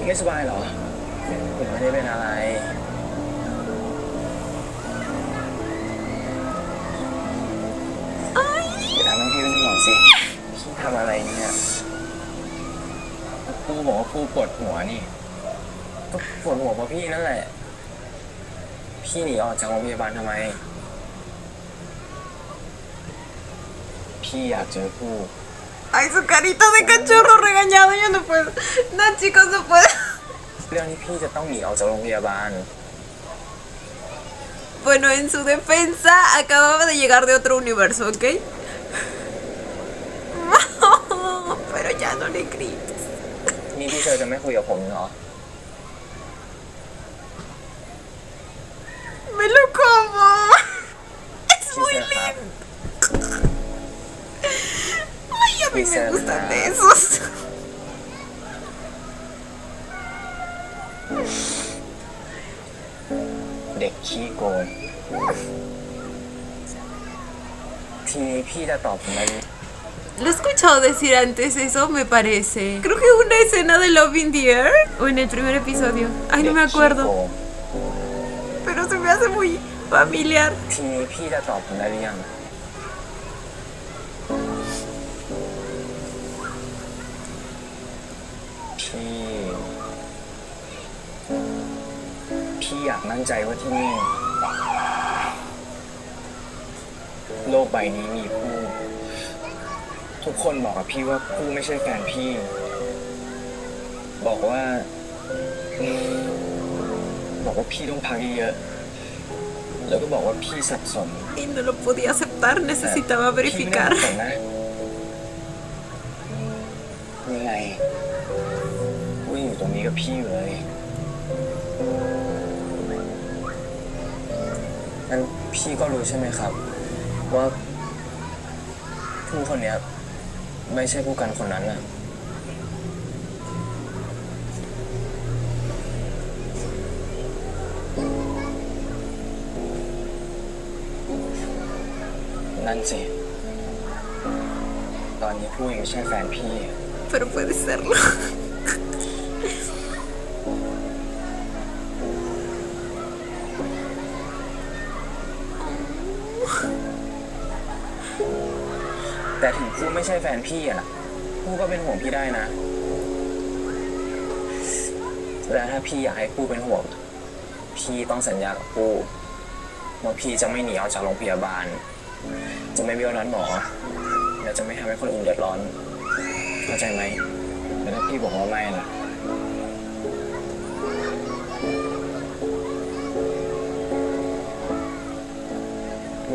ไม่สบายเหรอผมไม่ได้เป็นอะไรอย่าทำให้พี่เป็นห่วงสิพี่ทำอะไรเนี่ยครูบอกว่าครูปวดหัวนี่ก็ปวดหัวเพราะพี่นั่นแหละ พี่หนีออกจากโรงพยาบาลทำไม พี่อยากเจอผู้ Ay, su carita de cachorro regañado, yo no puedo. No, chicos, no puedo. เรื่องที่พี่จะต้องหนีออกจากโรงพยาบาล Bueno, en su defensa, acababa de llegar de otro universo, ¿ok? Pero ya no le grites. นี่พี่เซอร์จะไม่คุยกับผมเหรอ Me lo como. Es พี่ muy เซอร์ครับ lindo. Ay, a mí me Lisa, gustan de ¿verdad? esos. เด็กขี้โกงทีนี้พี่จะตอบผมได้ไหม Lo he escuchado decir antes eso, me parece. Creo que una escena de Love in the Air o en el primer episodio. Ay, no me เด็กขี้โก acuerdo. ง Pero se me hace muy familiar. ทีนี้พี่จะตอบผมได้หรือยังพี่อยากมั่นใจว่าที่นี่ โลกใบนี้มีผู้ ทุกคนบอกกับพี่ว่าผู้ไม่ใช่แฟนพี่ บอกว่าพี่ต้องพักเยอะๆแล้วก็บอกว่าพี่สับสน Y no lo podía aceptar, necesitaba พี่ไม่ได้ verificar. สับสนนะยังไงผู้อยู่ตรงนี้กับพี่อยู่เลยงั้นพี่ก็รู้ใช่ไหมครับ ว่าผู้คนเนี้ยไม่ใช่ผู้กันคนนั้นน่ะนั่นสิ ตอนนี้ผู้ยังไม่ใช่แฟนพี่ Pero puede serlo. แต่ถึงผู้ไม่ใช่แฟนพี่อะผู้ก็เป็นห่วงพี่ได้นะ และถ้าพี่อยากให้ผู้เป็นห่วง พี่ต้องสัญญากับผู้ว่าพี่จะไม่หนีออกจากโรงพยาบาล จะไม่เบี้ยวนัดหมอ และจะไม่ทำให้คนอื่นเดือดร้อน เข้าใจไหมแล้วถ้าพี่บอกว่าไม่ล่ะ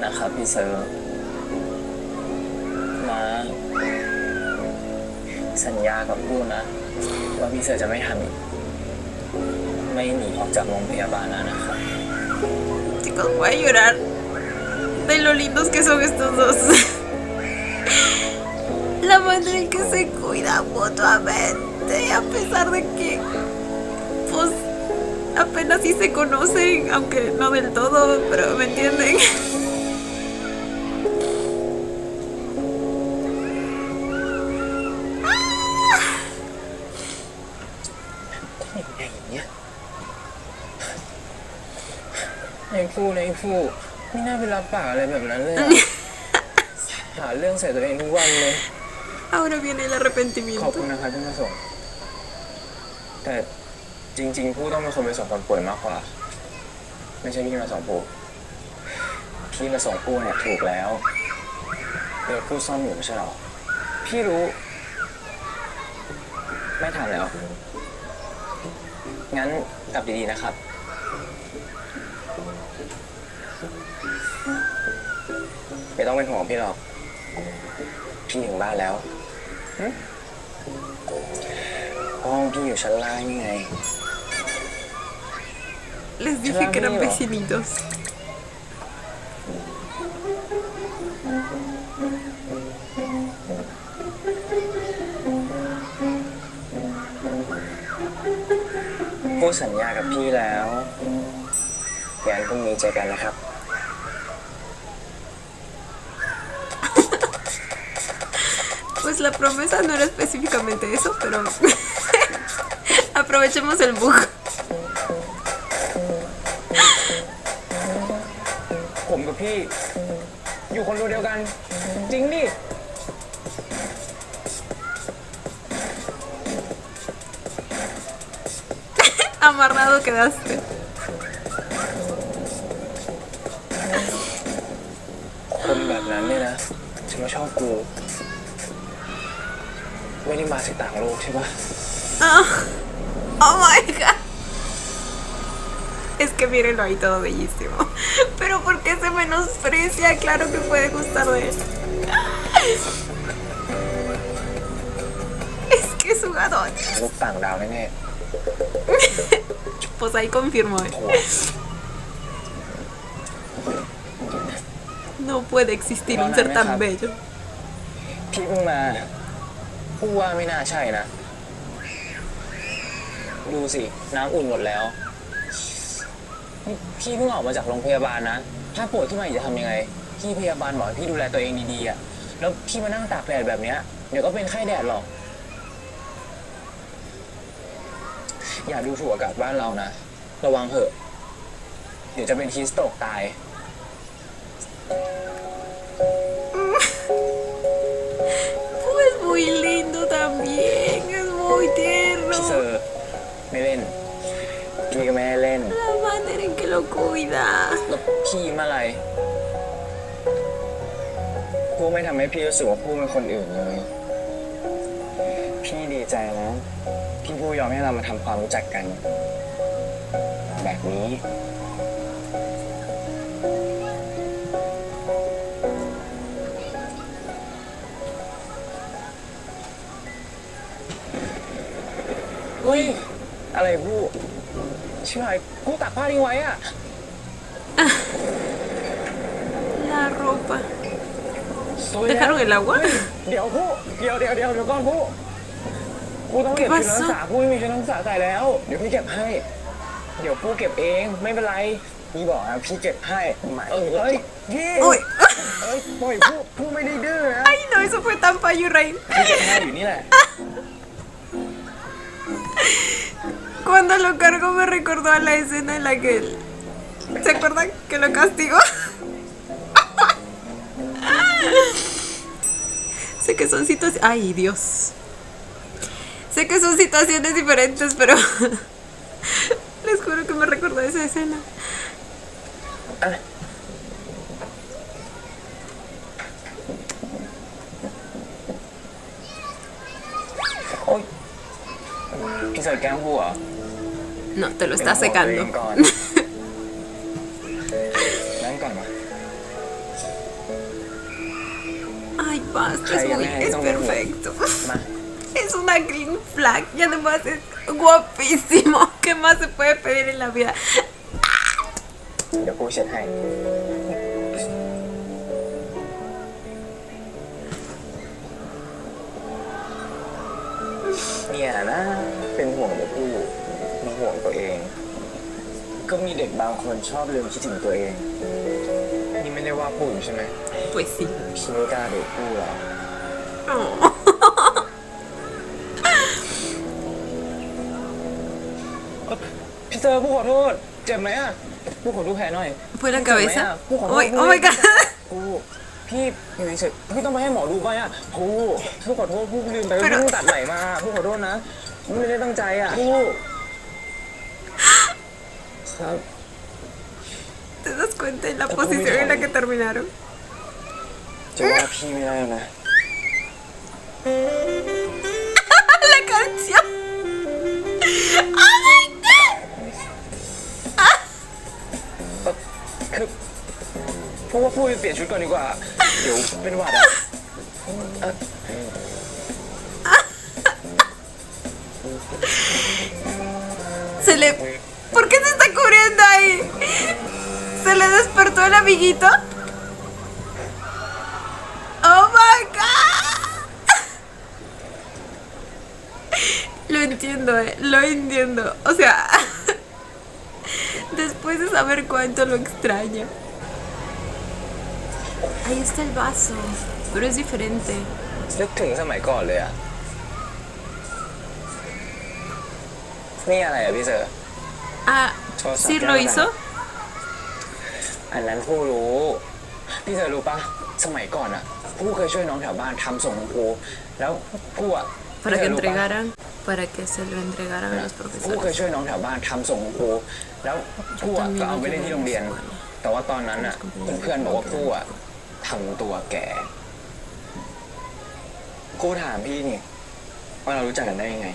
นะครับพี่เซอร์มาสัญญากับผู้นะ ว่าพี่เซอร์จะไม่ทำอีกไม่หนีออกจากโรงพยาบาลแล้วนะครับ Chicos, voy a llorar de lo lindos que son estos dos. La manera en que se cuidan mutuamente, a pesar de que, pues, apenas sí se conocen, aunque no del todo, pero me entienden. อย่างเงี้ยไอ้ผู้ไม่น่าไปรับปากอะไรแบบนั้นเลยอะหาเรื่องใส่ตัวเองทุกวันเลย Ahora viene el ขอบ arrepentimiento. คุณนะครับที่มาส่ง แต่จริงๆผู้ต้องเป็นคนไปส่งคนป่วยมากกว่า ไม่ใช่พี่มาส่งผู้พี่มาส่งผู้เนี่ยถูกแล้วเดี๋ยวผู้ซ่อมอยู่ไม่ใช่หรอพี่รู้ ไม่ทันแล้ว งั้นกลับดีๆนะครับ ไม่ต้องเป็นห่วงพี่หรอก พี่ถึงบ้านแล้วห้องพี่อยู่ชั้นล่างนี่ไง Les dije que eran vecinitos. พูดสัญญากับพี่แล้วงั้นพรุ่งนี้เจอกันนะครับ Pues la promesa no era específicamente eso, pero aprovechemos el bug. ผมกับพี่ อยู่คนเดียวกัน จริงดิ Amarrado quedaste. คนแบบนั้นเนี่ยนะจะมาชอบกูไม่ได้มาจากต่างโลกใช่ปะ Oh my god. Es que mírenlo ahí todo bellísimo. Pero ¿por qué se menosprecia? Claro que puede gustar de él. Es que es un Adonis. ลูกต่างดาวแน่ Pues ahí confirmó. No puede existir un ser tan bello. ๆพี่เพิ่งมาผู้ว่าไม่น่าใช่นะ ดูสิ น้ำอุ่นหมดแล้วนี่พี่เพิ่งออกมาจากโรงพยาบาลนะ ถ้าป่วยขึ้นมาอีกจะทำยังไง พี่พยาบาลบอกให้พี่ดูแลตัวเองดีๆอ่ะ แล้วพี่มานั่งตากแดดแบบเนี้ยเดี๋ยวก็เป็นไข้แดดหรอก อย่าดูถูกอากาศบ้านเรานะ ระวังเถอะ เดี๋ยวจะเป็นฮีสโตรกตาย Pues muy lindo también. Es muy พี่เซอ tierno. ร์ไม่เล่น พี่ก็ไม่ได้เล่น La manera en que lo cuida. แล้วพี่ยิ้มอะไรพูไม่ทำให้พี่รู้สึกว่าพูเป็นคนอื่นเลย พี่ดีใจนะที่พูยอมให้เรามาทำความรู้จักกัน แบบนี้ เฮ้ย อะไรพูชื่ออะไรพูตากผ้าทิ้งไว้อะ La ropa. สวยแล้ว ¿Dejaron el agua? เดี๋ยวพูเดี๋ยวก่อนพูต้องเก็บชุดนักศึกษาพูไม่มีชุดนักศึกษาใส่แล้ว เดี๋ยวพี่เก็บให้ เดี๋ยวพูเก็บเองไม่เป็นไรพี่บอกนะพี่เก็บให้เอ้ยพี่ Uy. เอ้ยปล่อยพูไม่ได้ดื้อนะ Ay, no, eso fue tan payo, Rey. พี่เก็บให้อยู่นี่แหละ Cuando lo cargó me recordó a la escena en la que él... ¿Se acuerdan que lo castigó? Sé que son situaciones... Ay, Dios. Sé que son situaciones diferentes, pero... Les juro que me recordó esa escena. โอ๊ยพี่ใส่แก้มพูเหรอ No, te lo está เดี๋ยวบอกตัวเอง secando. ก่อน นั่งก่อนมา Ay, basta, Ay, ya me es hizo un perfecto. มา Es una green flag y además es guapísimo. ¿Qué más se puede pedir en la vida? เดี๋ยวพูเช็ดให้ เนี่ยนะ เป็นห่วงแต่พูมีห่วงตัวเอง ก็มีเด็กบางคนชอบลืมคิดถึงตัวเอง นี่ไม่ได้ว่าพูอยู่ใช่ไหม Pues sí. พี่ไม่กล้าดูพูหรอ Oh. พี่เซอร์พูขอโทษ เจ็บไหมอ่ะพูขอดูแผลหน่อย ¿Fue la เจ็บไหม cabeza? อ่ะพูขอโทษ Uy, oh my god. พูพี่อยู่เฉยๆพี่ต้องไปให้หมอดูป่ะอ่ะพูขอโทษพูลืมไปว่า Pero- พูตัดไหลมาพูขอโทษนะไม่ได้ตั้งใจอ่ะพูครับ ¿Te das cuenta de la posición en la que terminaron? จะว่าพี่ไม่ได้นะ La canción. Oh my god. คือพูว่าพูไปเปลี่ยนชุดก่อนดีกว่า เดี๋ยวเป็นหวัดอ่ะ Se le... ¿Por qué se está cubriendo ahí? ¿Se le despertó el amiguito? ¡Oh, my God! Lo entiendo, lo entiendo. O sea, después de saber cuánto lo extraña. Ahí está el vaso, pero es diferente. นึกถึงสมัยก่อนเลยอ่ะ นี่อะไรอ่ะพี่เซอร์ Ah, ¿sí lo hizo? อันนั้นผู้รู้ พี่เธอรู้ปะสมัยก่อนอ่ะ ผู้เคยช่วยน้องแถวบ้านทำส่งคุณครูแล้วผู้อ่ะ Para que พี่เธอรู้ปะ entregaran, para que se lo entregaran a los ผู้เคย profesores. ช่วยน้องแถวบ้านทำส่งคุณครูแล้วผู้อ่ะก็เอาไปเล่นที่โรงเรียน แต่ว่าตอนนั้นอ่ะเพื่อนๆบอกว่าผู้อ่ะทำตัวแก่ครูถามพี่นี่ว่าเรารู้จักกันได้ยังไง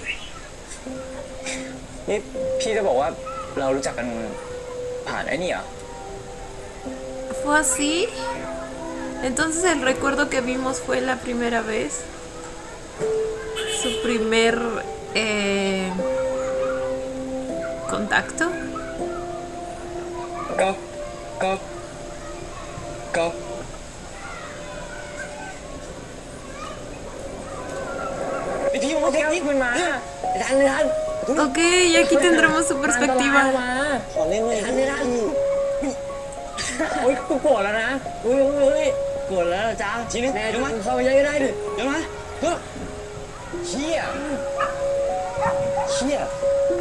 นี่พี่จะบอกว่าเรารู้จักกันผ่านไอ้นี่เหรอ ¿Fue así? Entonces el recuerdo que vimos fue la primera vez. Su primer contacto. ก๊อฟก๊อฟก๊อฟไอพี่มันก็พี่มันมาทันเลยทัน Ok, y aquí tendremos su perspectiva. ขอเล่นเลยทันเลยทัน โอ๊ยกูโกรธแล้วนะ เฮ้ยโกรธแล้วจ้าจริงแม่ดูมันเข้าไปยังได้ดิเดี๋ยวมาเฮ้ยเชี่ย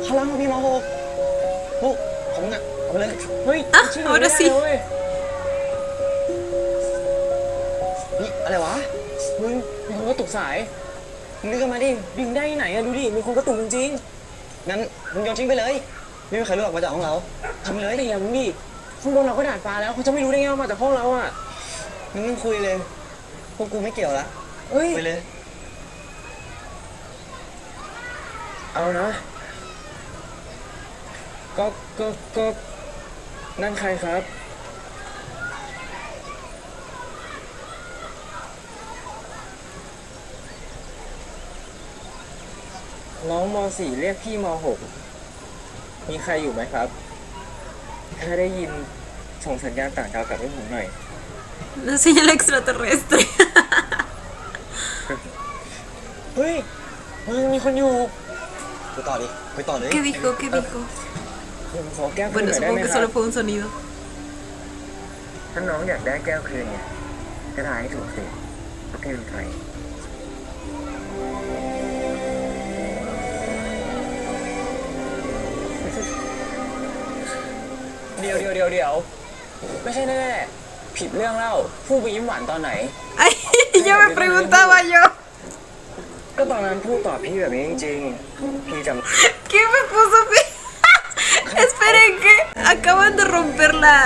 พลังพี่มาโหกพวกผมน่ะเอาไปเลยเฮ้ย Ah, ahora sí. นี่อะไรวะมึงมีคนกระตุกสายมึงดึงกันมาดิดึงได้ที่ไหนอะดูดิมีคนกระตุกจริงๆงั้นมึงโยนทิ้งไปเลยไม่มีใครรู้หรอกมาจากห้องเราทิ้งไปเลย แต่อย่ามึงดิข้างบนเราก็ดาดฟ้าแล้วเขาจะไม่รู้ได้ไงว่ามาจากห้องเราอ่ะ มึงคุยเลยพวกกูไม่เกี่ยวละ เฮ้ย ไปเลย เอานะ ก็นั่นใครครับ น้องม .4 เรียกพี่ม .6 มีใครอยู่ไหมครับ ถ้าได้ยินส่งสัญญาณต่างดาวกลับให้ผมหน่อย La señal extraterrestre. เฮ้ยมึงมีคนอยู่ไปต่อดิไปต่อเลย ¿Qué dijo? ¿Qué dijo? ผมขอแก้วคืน Bueno, หน่อยได้ไห supongo ม que ครับ solo fue un sonido. ถ้าน้องอยากได้แก้วคืนเนี่ยก็ได้ให้ถูกสิว่าแกเป็นใคร เดี๋ยวไม่ใช่แน่ๆผิดเรื่องเล่าพูดไปยิ้มหวานตอนไหน Ay, yo me preguntaba yo. ก็ตอนนั้นพูดตอบพี่แบบนี้จริงๆพี่จำ ¿Qué me puso? Esperen, que acaban de romper la,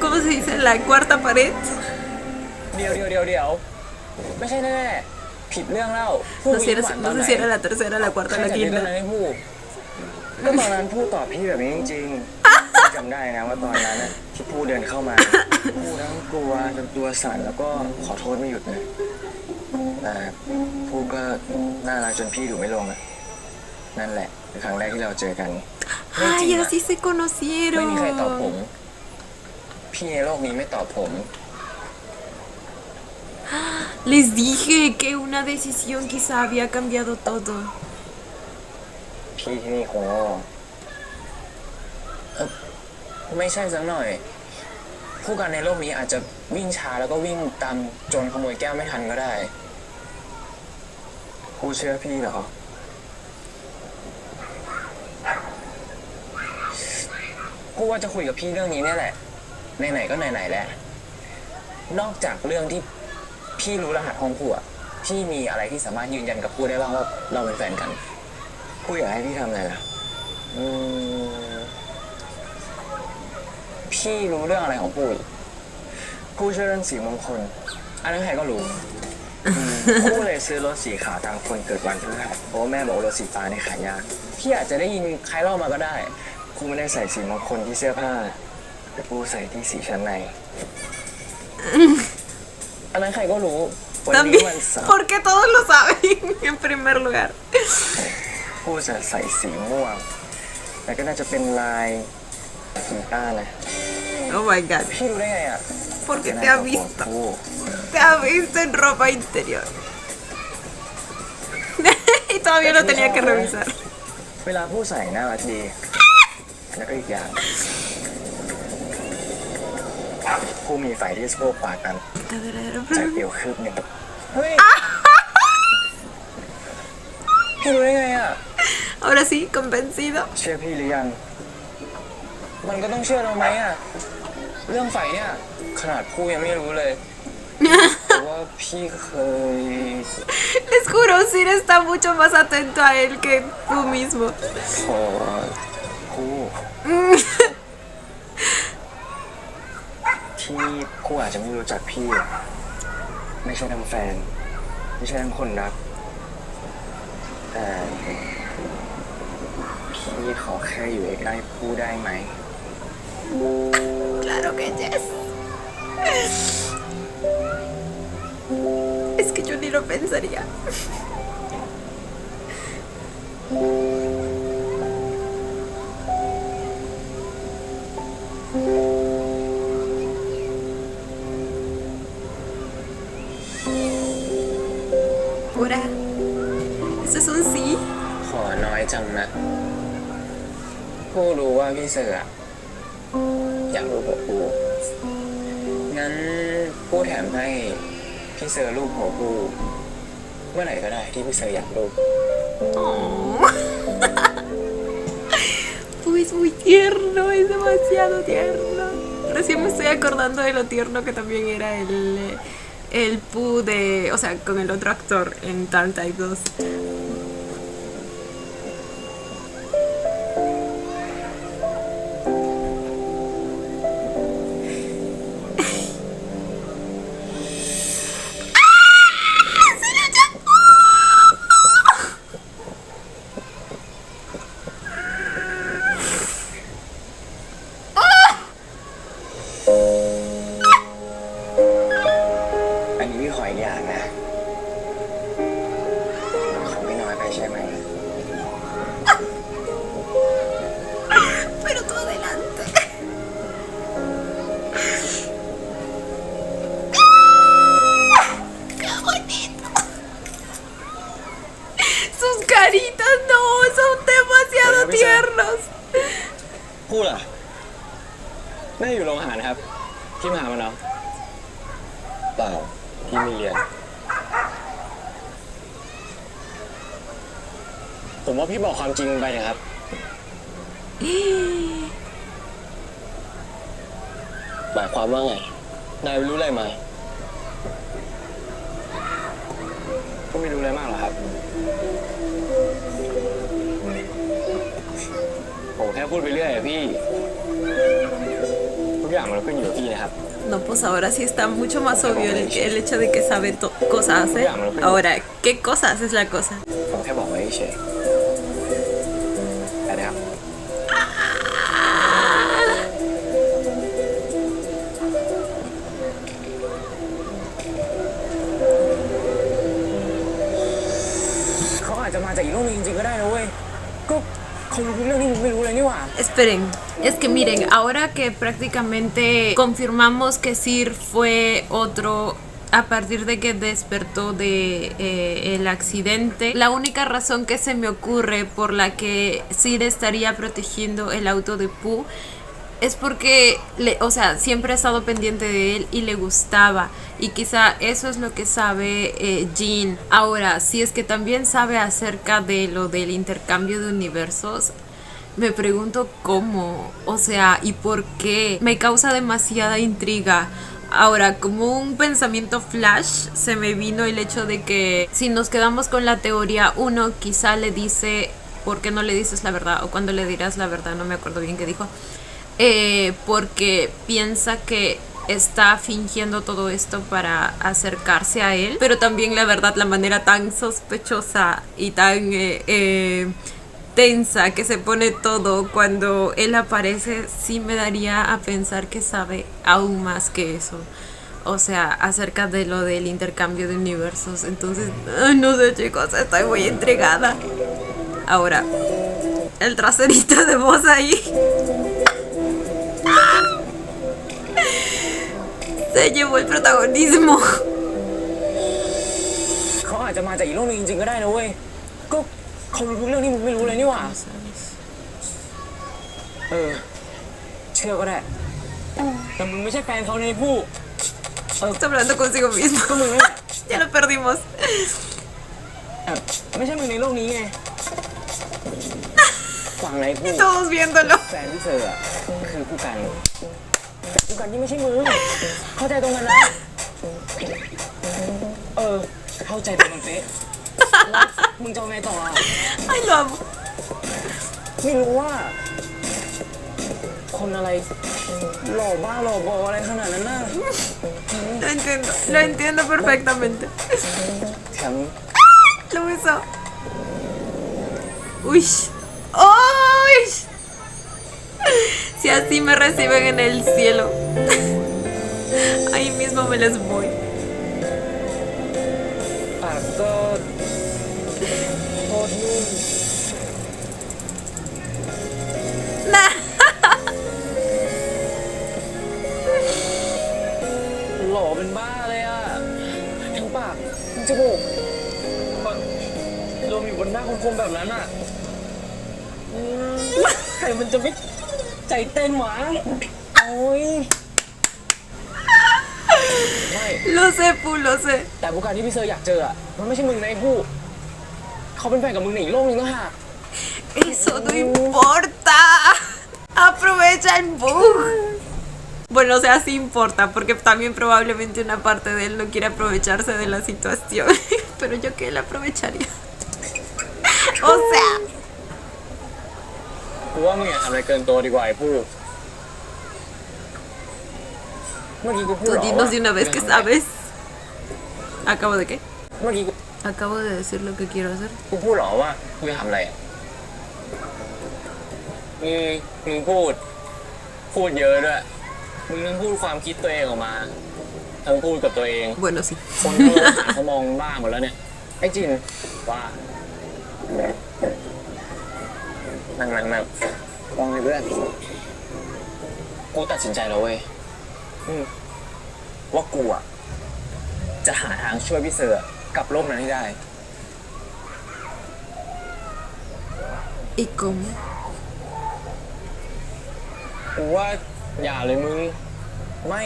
¿cómo se dice? La cuarta pared. เดี๋ยวไม่ใช่แน่ๆผิดเรื่องเล่าพูด No ไป sé, ยิ้มหวานต no อนไหน sé si era la tercera, la cuarta, ใคร la จะคิดเรื่อง quinta. นั้นให้พูดก็ตอนนั้นพูดตอบพี่แบบนี้จริงๆพี่จำได้นะว่าตอนนั้นน่ะที่พูดเดินเข้ามาพูดทั้งกลัวจนตัวสั่นแล้วก็ขอโทษไม่หยุดเลยแต่พูดก็น่ารักจนพี่ดูไม่ลงอะนั่นแหละคือครั้งแรกที่เราเจอกัน Ay, así se ไม่มีใครตอบผม conocieron. พี่ในโลกนี้ไม่ตอบผม Les dije que una decisión quizá había cambiado todo. พี่ที่นี่คงโง่ไม่ใช่สักหน่อย ผู้กันในโลกนี้อาจจะวิ่งช้าแล้วก็วิ่งตามโจรขโมยแก้วไม่ทันก็ได้ผู้เชื่อพี่เหรอกูว่าจะคุยกับพี่เรื่องนี้เนี่ยแหละไหนๆก็ไหนๆแล้วนอกจากเรื่องที่พี่รู้รหัสห้องกูอะพี่มีอะไรที่สามารถยืนยันกับกูได้บ้างว่าเราเป็นแฟนกันกูอยากให้พี่ทำอะไรล่ะพี่รู้เรื่องอะไรของปู่อีกปู่เชื่อเรื่องสีมงคลอันนั้นใครก็รู้ปู่เลยซื้อรถสีขาวตามคนเกิดวันพฤหัสเพราะว่าแม่บอกว่ารถสีฟ้าในขายยากพี่อาจจะได้ยินใครเล่ามาก็ได้ปู่ไม่ได้ใส่สีมงคลที่เสื้อผ้าแต่ปู่ใส่ที่สีชั้นในอันนั้นใครก็รู้วันนี้ También, วันเสาร์ porque todos lo saben en primer lugar. ปู่จะใส่สีม่วงแต่ก็น่าจะเป็นลายกีตาร์นะ Oh my god. พี่รู้ได้ไงอ่ะ Porque te ha visto. Te ha visto en ropa interior. Y todavía lo tenía que revisar. เวลาผู้ใส่น่ารักดีแล้วก็อีกอย่างผู้มีไฟที่สะโพกปากกันใจเปลี่ยวคืบหนึ่งเฮ้ยพี่รู้ได้ไงอ่ะ Ahora sí, convencido. เชื่อพี่หรือยังมันก็ต้องเชื่อเราไหมอ่ะเรื่องไฟเนี่ยขนาดผู้ยังไม่รู้เลยแต่ว่าพี่เคย Les juro, Sir está mucho más atento a él que tú mismo. ขอผู้ที่ผู้อาจจะไม่รู้จักพี่อะไม่ใช่ทั้งแฟนไม่ใช่ทั้งคนรักแต่พี่ขอแค่อยู่ใกล้ๆผู้ได้ไหม Claro que yes. Es que yo ni lo pensaría. Pura. ¿Eso es un sí? ขอน้อยจังนะผู้รู้ว่าพี่เสืออะอยากรูปหัวผู้งั้นผู้แถมให้พี่เสือรูปหัวผู้เมื่อไหร่ก็ได้ที่พี่เสืออยากรูป Oh. Uy, es muy tierno, es demasiado tierno. Recién me estoy acordando de lo tierno que también era el Pooh de, o sea, con el otro actor en Dark Type 2. Pero tú adelante. ¡Qué bonito! Sus caritas no, son demasiado tiernos. พูดล่ะแม่อยู่โรงอาหารครับพี่มาหามันเหรอ เปล่าพี่มีเรียน ผมว่าพี่บอกความจริงไปนะครับ หมายความว่าไงนายรู้อะไรมา ก็ไม่รู้อะไรมากหรอกครับผมแค่พูดไปเรื่อยอะพี่ทุกอย่างมันขึ้นอยู่กับพี่นะครับ No, pues ahora sí está mucho más obvio el hecho de que sabe cosas hace. Ahora, ¿qué cosas es la cosa? ผมแค่บอกไว้เฉยไปนะครับ เขาอาจจะมาจากอีกโลกนึงจริงๆก็ได้นะเว้ยก็เขารู้เรื่องที่มึงไม่รู้เลยนี่หว่า Esperen, es que miren, ahora que prácticamente confirmamos que Sir fue otro a partir de que despertó de el accidente, la única razón que se me ocurre por la que Sir estaría protegiendo el auto de Pooh es porque, o sea, siempre ha estado pendiente de él y le gustaba. Y quizá eso es lo que sabe Jean. Ahora, si es que también sabe acerca de lo del intercambio de universos, me pregunto cómo, o sea, y por qué. Me causa demasiada intriga. Ahora, como un pensamiento flash, se me vino el hecho de que si nos quedamos con la teoría 1, quizá le dice, ¿por qué no le dices la verdad? O cuando le dirás la verdad, no me acuerdo bien qué dijo. Porque piensa que está fingiendo todo esto para acercarse a él, pero también la verdad la manera tan sospechosa y tan tensa que se pone todo cuando él aparece sí me daría a pensar que sabe aún más que eso, o sea, acerca de lo del intercambio de universos. Entonces, no sé, chicos, estoy muy intrigada. Ahora, el traserito de voz ahí se llevó el protagonismo. เขาอาจจะมาจากอีกโลกนึงจริงๆก็ได้นะเว้ยก็เขารู้เรื่องที่มึงไม่รู้เลยนี่หว่าเชื่อก็ได้แต่มึงไม่ใช่แฟนเขาในผู้ Está hablando consigo mismo. ก็มึงนั่นแหละ Ya lo perdimos. ไม่ใช่มึงในโลกนี้ไงฝั่งไหนผู้ Todos viéndolo. แฟนที่เธออะคือผู้กันแต่ผู้กันที่ไม่ใช่มึงเข้าใจตรงกันนะเข้าใจตรงกันเป๊ะแล้วมึงจะเอาไงต่ออ่ะ Ay, lo amo. ไม่รู้ว่าคนอะไรหล่อบ้าหล่อบออะไรขนาดนั้นน่ะ Lo entiendo perfectamente. แถม Lo besó. Uy. ¡Uy! Si así me reciben en el cielo. Ahí mismo me les voy. ปากก็โคตรนุ่ม Nah. หล่อเป็นบ้าเลยอ่ะ ทั้งปากทั้งจมูกรวมอยู่บนหน้าคมๆแบบนั้นอ่ะอืมใครมันจะไม่ใจเต้นหวะโอ้ยไม่ Lo sé, Pu, lo sé. แต่ผู้การที่พี่เซอร์อยากเจออ่ะ มันไม่ใช่มึงนะไอ้ผู้เขาเป็นแฟนกับมึงในอีกโลกนึงนะฮะ Eso no importa. Aprovecha el bug. Bueno, o sea, sí importa, porque también probablemente una parte de él no quiere aprovecharse de la situación. Pero yo que él aprovecharía. O sea, กูว่ามึงอย่าทำอะไรเกินตัวดีกว่าไอ้ผู้เมื่อกี้กูพูด tú เหรอ dinos de una vez que sabes. ¿Acabo de qué? เมื่อกี้กู Acabo de decir lo que quiero hacer. กูพูดเหรอว่ากูจะทำอะไรอ่ะมึงพูดเยอะด้วย มึงทั้งพูดความคิดตัวเองออกมา ทั้งพูดกับตัวเอง Bueno, sí. คนเขามองบ้าหมดแล้วเนี่ย ไอ้จินว่านั่งมองเลยเพื่อนกูตัดสินใจแล้วเว้ยว่ากูอ่ะจะหาทางช่วยพี่เสือกลับโลกนั้นให้ได้ ¿Y cómo? กูว่าอย่าเลยมึง ไม่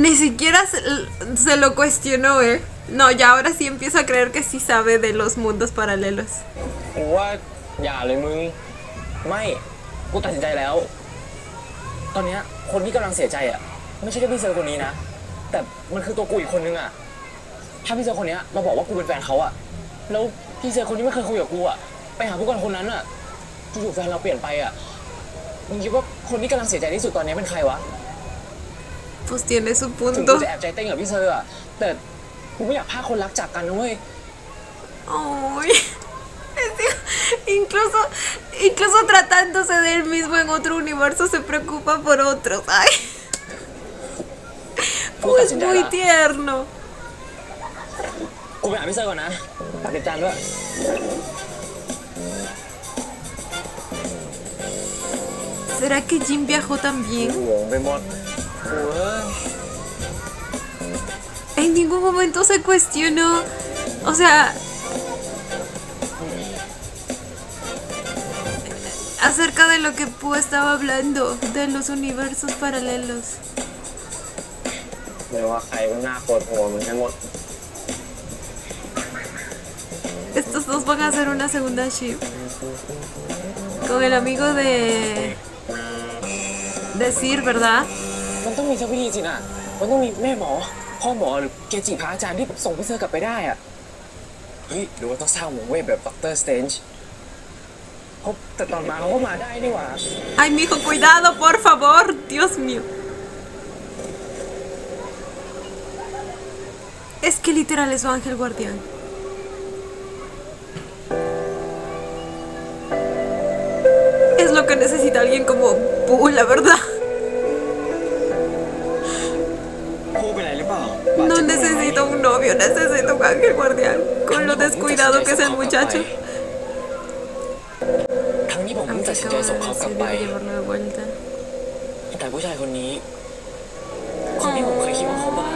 Ni siquiera se lo cuestionó, ¿eh? No, ya ahora sí empiezo a creer que sí sabe de los mundos paralelos. กูว่าอย่าเลยมึง ไม่ กูตัดสินใจแล้ว ตอนเนี้ยคนที่กำลังเสียใจอ่ะ ไม่ใช่แค่พี่เซอร์คนนี้นะ แต่มันคือตัวกูอีกคนนึงอ่ะ ถ้าพี่เซอร์คนเนี้ยมาบอกว่ากูเป็นแฟนเขาอ่ะ แล้วพี่เซอร์คนที่ไม่เคยคุยกับกูอ่ะ ไปหาผู้กันคนนั้นอ่ะอยู่ๆแฟนเราเปลี่ยนไปอ่ะ มึงคิดว่าคนที่กำลังเสียใจที่สุดตอนนี้เป็นใครวะ Pues tiene su ถึงกู punto. จะแอบใจเต้นกับพี่เซอร์อ่ะ แต่กูไม่อยากพาคนรักจากกันนะเว้ย Ay, es que incluso tratándose de él mismo en otro universo se preocupa por otros. Ay, pues muy tierno. กูไปหาพี่เซอร์ก่อนนะฝากติดตามด้วย ¿Será que Jin viajó también? หวงไปหมดโอ้ย En ningún momento se cuestionó. O sea, acerca de lo que Pooh estaba hablando, de los universos paralelos. ไม่ว่าใครก็น่าปวดหัวเหมือนกันหมด Estos dos van a hacer una segunda ship. Con el amigo de Sir, ¿verdad? มันต้องมีสักวิธีสินะ มันต้องมีแม่หมอ พ่อหมอหรือเกจิพระอาจารย์ที่ส่งพี่เซอร์กลับไปได้อะเฮ้ยหรือว่าต้องสร้างวงเวทแบบด็อกเตอร์สเตนจ์แต่ตอนมาเขาก็มาได้นี่หว่า Ay, mijo, cuidado, por favor. Dios mío. Es que literal es su ángel guardián. Es lo que necesita alguien como Pooh, la verdad. พูดไปไหนหรือเปล่า No necesito un novio, necesito un ángel guardián. Con lo descuidado que es el muchacho. ทั้งนี้ผมเพิ่ง Aunque ตัดสินใจ acabo ส่งเขา de กลับ decidir ไป llevarlo de vuelta. แต่ผู้ชายคนนี้ คนที่ผมเคยคิดว่าเขาบ้า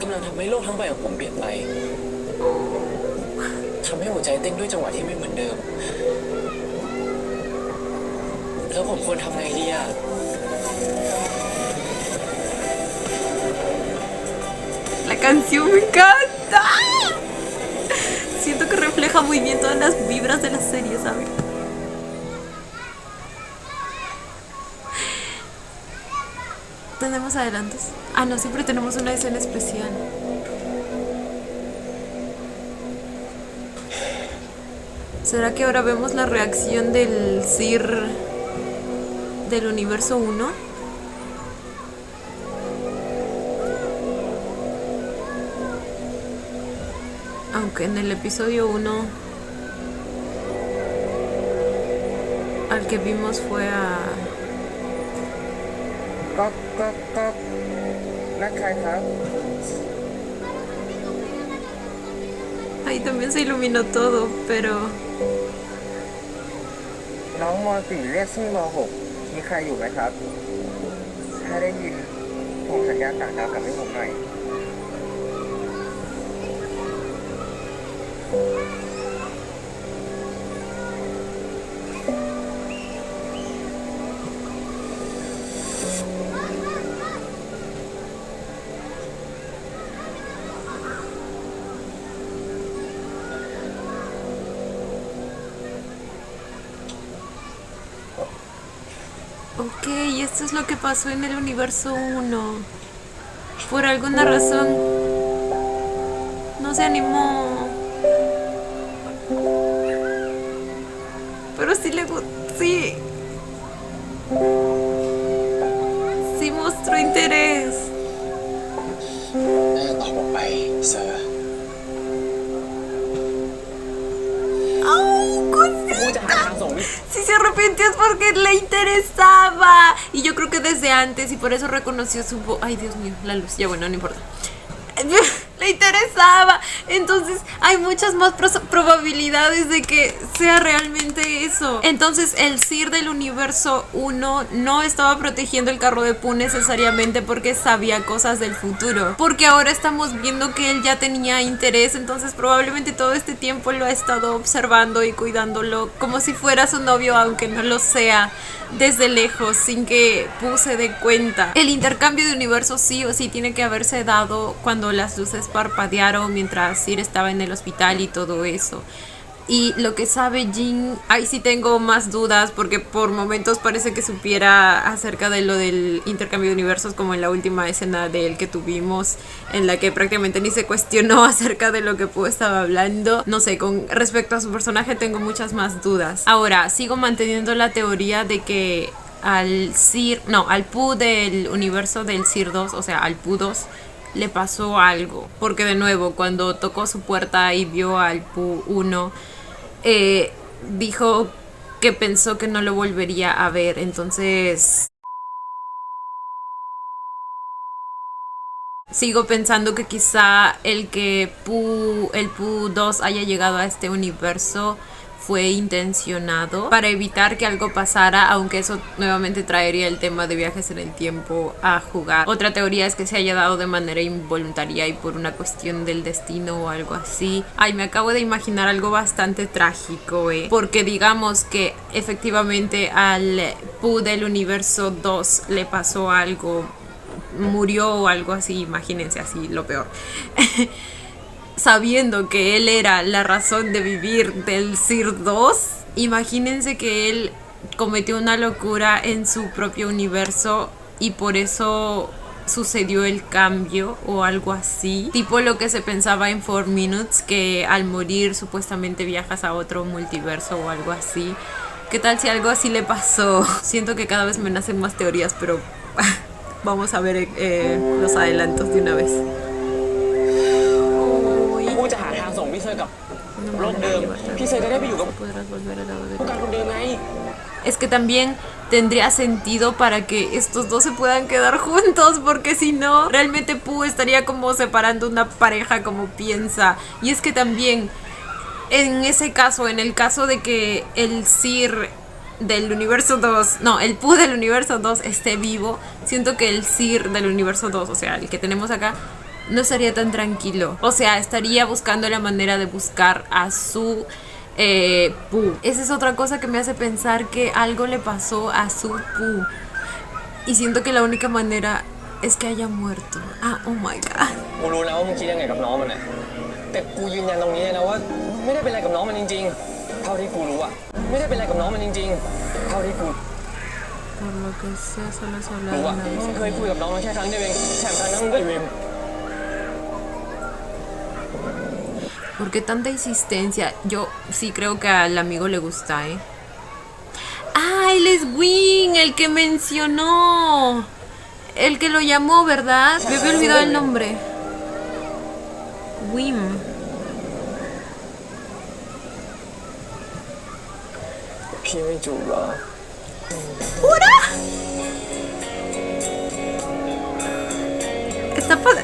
กำลังทำให้โลกทั้งใบของผมเปลี่ยนไปทำให้หัวใจเต้นด้วยจังหวะที่ไม่เหมือนเดิม แล้วผมควรทำไงดีอ่ะ La canción me encanta. Siento que refleja muy bien todas las vibras de la serie, ¿sabes? ¿Tenemos adelantos? Ah, no, siempre tenemos una escena especial. ¿Será que ahora vemos la reacción del Sir del universo 1? Aunque en el episodio 1 al que vimos fue a... ก็นักใครครับ Ahí también se iluminó todo, pero... น้องม .4 เรียกชื่อม .6 มีใครอยู่ไหมครับ ถ้าได้ยินผมสัญญาณต่างดาวกลับให้ผมหน่อย Ok, esto es lo que pasó en el universo 1. Por alguna razón no se animó. Pero sí le gustó. Sí. Sí mostró interés. น่าจะตอบออกไปเซอร์ ¡Oh, กูจะหาทางส่งวิ Si se arrepintió es porque le interesaba. Y yo creo que desde antes y por eso reconoció su voz. Ay, Dios mío, la luz. Ya bueno, no importa. Le interesaba. Entonces hay muchas más probabilidades de que sea realmente eso. Entonces el Sir del universo 1 no estaba protegiendo el carro de Pooh necesariamente porque sabía cosas del futuro, porque ahora estamos viendo que él ya tenía interés. Entonces probablemente todo este tiempo lo ha estado observando y cuidándolo como si fuera su novio, aunque no lo sea, desde lejos, sin que Pooh se dé cuenta. El intercambio de universos sí o sí tiene que haberse dado cuando las luces parpadearon mientras Sir estaba en el hospital y todo eso. Y lo que sabe Jin, ahí sí tengo más dudas, porque por momentos parece que supiera acerca de lo del intercambio de universos, como en la última escena de él que tuvimos, en la que prácticamente ni se cuestionó acerca de lo que Pooh estaba hablando. No sé, con respecto a su personaje tengo muchas más dudas. Ahora, sigo manteniendo la teoría de que al Pooh del universo del Sir 2, o sea, al Pooh 2, le pasó algo. Porque de nuevo, cuando tocó su puerta y vio al Pooh 1, dijo que pensó que no lo volvería a ver. Entonces sigo pensando que quizá el Pooh 2 haya llegado a este universo fue intencionado para evitar que algo pasara, aunque eso nuevamente traería el tema de viajes en el tiempo a jugar. Otra teoría es que se haya dado de manera involuntaria y por una cuestión del destino o algo así. Ay, me acabo de imaginar algo bastante trágico, porque digamos que efectivamente al Pooh del universo 2 le pasó algo, murió o algo así, imagínense así, lo peor. Sabiendo que él era la razón de vivir del Sir 2, imagínense que él cometió una locura en su propio universo y por eso sucedió el cambio o algo así, tipo lo que se pensaba en 4 Minutes, que al morir supuestamente viajas a otro multiverso o algo así. ¿Qué tal si algo así le pasó? Siento que cada vez me nacen más teorías, pero vamos a ver los adelantos de una vez. กูจะหาทางส่งพี่เซอร์กับโลกเดิมพี่เซอร์จะได้ไปอยู่กับ Podrás volver a la ผู้การคนเดิมไง Es que también tendría sentido para que estos dos se puedan quedar juntos, porque si no, realmente Pooh estaría como separando una pareja como piensa. Y es que también, en ese caso, en el caso de que el Sir del universo 2, no, el Pooh del universo 2 esté vivo, siento que el Sir del universo 2, o sea, el que tenemos acá, no estaría tan tranquilo. O sea, estaría buscando la manera de buscar a su Pooh. Esa es otra cosa que me hace pensar que algo le pasó a su Pooh. Y siento que la única manera es que haya muerto. Ah, oh my god. กูรู้แล้วว่ามึงคิดยังไงกับน้องมันนะแต่กูยืนยันตรงนี้เลยนะว่ามึงไม่ได้เป็นอะไรกับน้องมันจริงๆเท่าที่กูรู้อะไม่ได้เป็นอะไรกับน้องมันจริงๆเท่าที่กู Por lo que sea, solo se รู้ habla อะ de มึง una เคย vez. คุยกับน้องมันแค่ครั้งเดียวเองแถมครั้งนั้นมึงก็ลืม ¿Por qué tanta insistencia? Yo sí creo que al amigo le gusta, Ah, él es Wing, el que mencionó. El que lo llamó, ¿verdad? Me había olvidado el nombre. Wim. พี่ไม่จูบเหรอ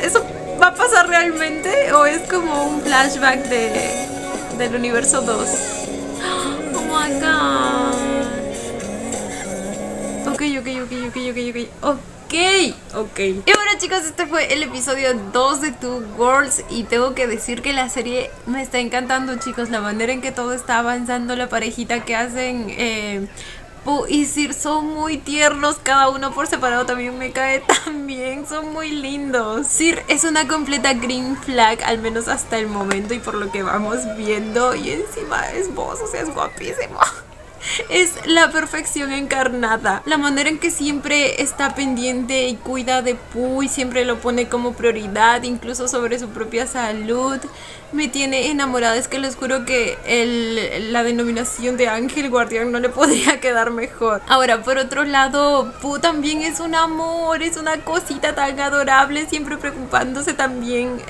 ¿Eso va a pasar realmente o es como un flashback del universo 2? Oh my god. Ok. Y bueno, chicos, este fue el episodio 2 de Two Worlds y tengo que decir que la serie me está encantando, chicos. La manera en que todo está avanzando, la parejita que hacen Pooh y Sir son muy tiernos, cada uno por separado también me cae tan bien, son muy lindos. Sir es una completa green flag, al menos hasta el momento y por lo que vamos viendo, y encima es voz, o sea, es guapísimo. Es la perfección encarnada. La manera en que siempre está pendiente y cuida de Pooh y siempre lo pone como prioridad, incluso sobre su propia salud, me tiene enamorada. Es que les juro que la denominación de ángel guardián no le podría quedar mejor. Ahora, por otro lado, Pooh también es un amor, es una cosita tan adorable, siempre preocupándose también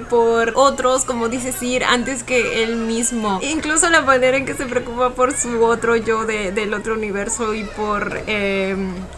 por otros, como dice Sir, antes que él mismo. Incluso la manera en que se preocupa por su otro yo del otro universo y por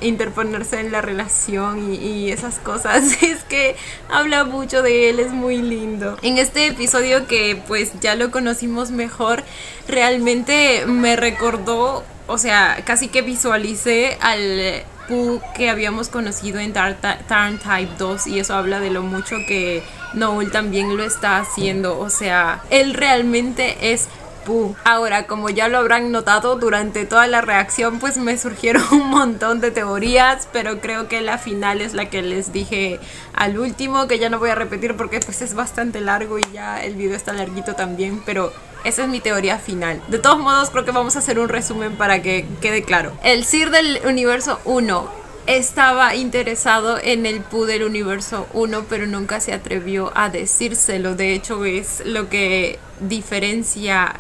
interponerse en la relación y esas cosas. Es que habla mucho de él, es muy lindo. En este episodio que pues ya lo conocimos mejor, realmente me recordó, o sea, casi que visualicé al Pooh que habíamos conocido en Turn Type 2 y eso habla de lo mucho que Noel también lo está haciendo, o sea, él realmente es Pooh. Ahora, como ya lo habrán notado durante toda la reacción, pues me surgieron un montón de teorías, pero creo que la final es la que les dije al último, que ya no voy a repetir porque pues es bastante largo y ya el video está larguito también, pero esa es mi teoría final. De todos modos, creo que vamos a hacer un resumen para que quede claro. El Sir del universo 1 estaba interesado en el Pooh del universo 1, pero nunca se atrevió a decírselo. De hecho, es lo que diferencia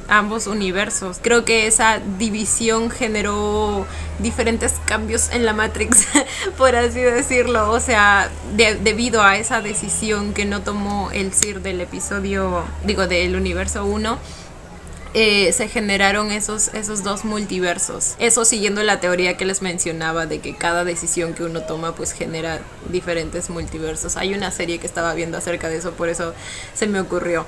ambos universos. Creo que esa división generó diferentes cambios en la Matrix, por así decirlo. O sea, debido a esa decisión que no tomó el Sir del del universo 1, se generaron esos dos multiversos. Eso siguiendo la teoría que les mencionaba de que cada decisión que uno toma pues genera diferentes multiversos. Hay una serie que estaba viendo acerca de eso, por eso se me ocurrió.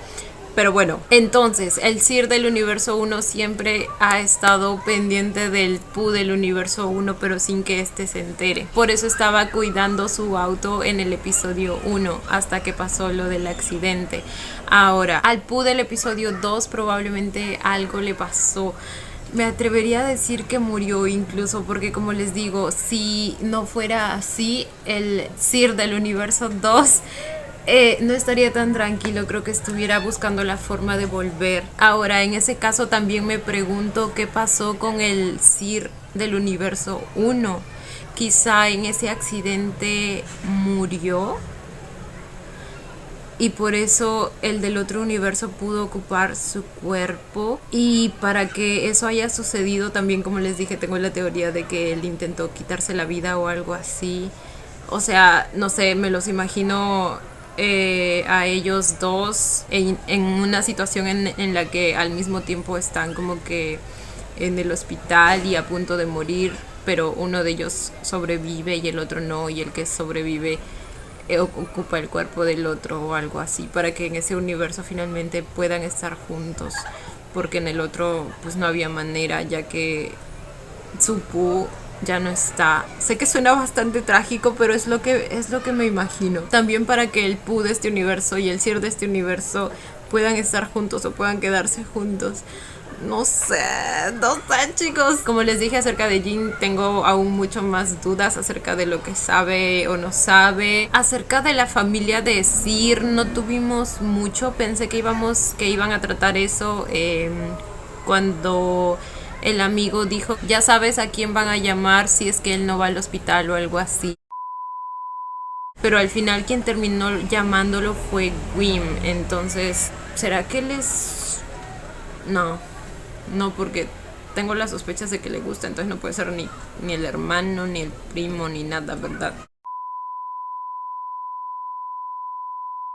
Pero bueno, entonces el Sir del universo 1 siempre ha estado pendiente del Pooh del universo 1, pero sin que éste se entere. Por eso estaba cuidando su auto en el episodio 1 hasta que pasó lo del accidente. Ahora, al Pooh del episodio 2 probablemente algo le pasó. Me atrevería a decir que murió incluso, porque como les digo, si no fuera así, el Sir del universo 2 no estaría tan tranquilo. Creo que estuviera buscando la forma de volver. Ahora, en ese caso también me pregunto qué pasó con el Sir del universo 1. Quizá en ese accidente murió y por eso el del otro universo pudo ocupar su cuerpo. Y para que eso haya sucedido también, como les dije, tengo la teoría de que él intentó quitarse la vida o algo así. O sea, no sé, me los imagino a ellos dos en una situación en la que al mismo tiempo están como que en el hospital y a punto de morir, pero uno de ellos sobrevive y el otro no, y el que sobrevive ocupa el cuerpo del otro o algo así, para que en ese universo finalmente puedan estar juntos, porque en el otro pues no había manera, ya que su Pooh ya no está. Sé que suena bastante trágico, pero es lo que me imagino. También para que el Pooh de este universo y el Sir de este universo puedan estar juntos o puedan quedarse juntos. No sé, chicos. Como les dije acerca de Jin, tengo aún mucho más dudas acerca de lo que sabe o no sabe. Acerca de la familia de Sir no tuvimos mucho. Pensé que iban a tratar eso cuando el amigo dijo, ya sabes a quién van a llamar si es que él no va al hospital o algo así. Pero al final quien terminó llamándolo fue Wim. Entonces, ¿será que él es...? No, porque tengo las sospechas de que le gusta. Entonces no puede ser ni el hermano, ni el primo, ni nada, ¿verdad?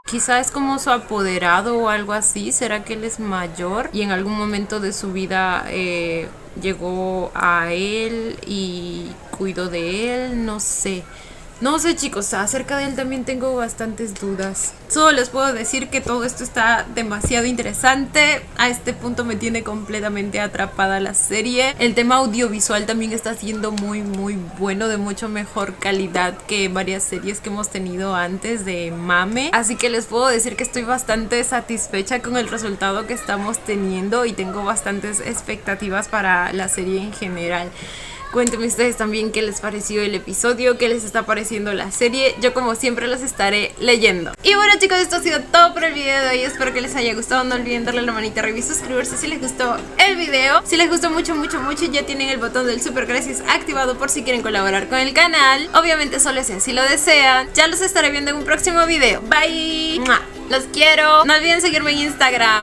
Quizá es como su apoderado o algo así. ¿Será que él es mayor y en algún momento de su vida llegó a él y cuidó de él, no sé. No sé, chicos, acerca de él también tengo bastantes dudas. Solo les puedo decir que todo esto está demasiado interesante. A este punto me tiene completamente atrapada la serie. El tema audiovisual también está siendo muy bueno, de mucho mejor calidad que varias series que hemos tenido antes de Mame. Así que les puedo decir que estoy bastante satisfecha con el resultado que estamos teniendo y tengo bastantes expectativas para la serie en general. Cuéntenme ustedes también qué les pareció el episodio, qué les está pareciendo la serie. Yo como siempre los estaré leyendo. Y bueno, chicos, esto ha sido todo por el video de hoy. Espero que les haya gustado. No olviden darle la manita arriba y suscribirse si les gustó el video. Si les gustó mucho, ya tienen el botón del super gracias activado por si quieren colaborar con el canal. Obviamente solo si así lo desean. Ya los estaré viendo en un próximo video. Bye. ¡Mua! Los quiero. No olviden seguirme en Instagram.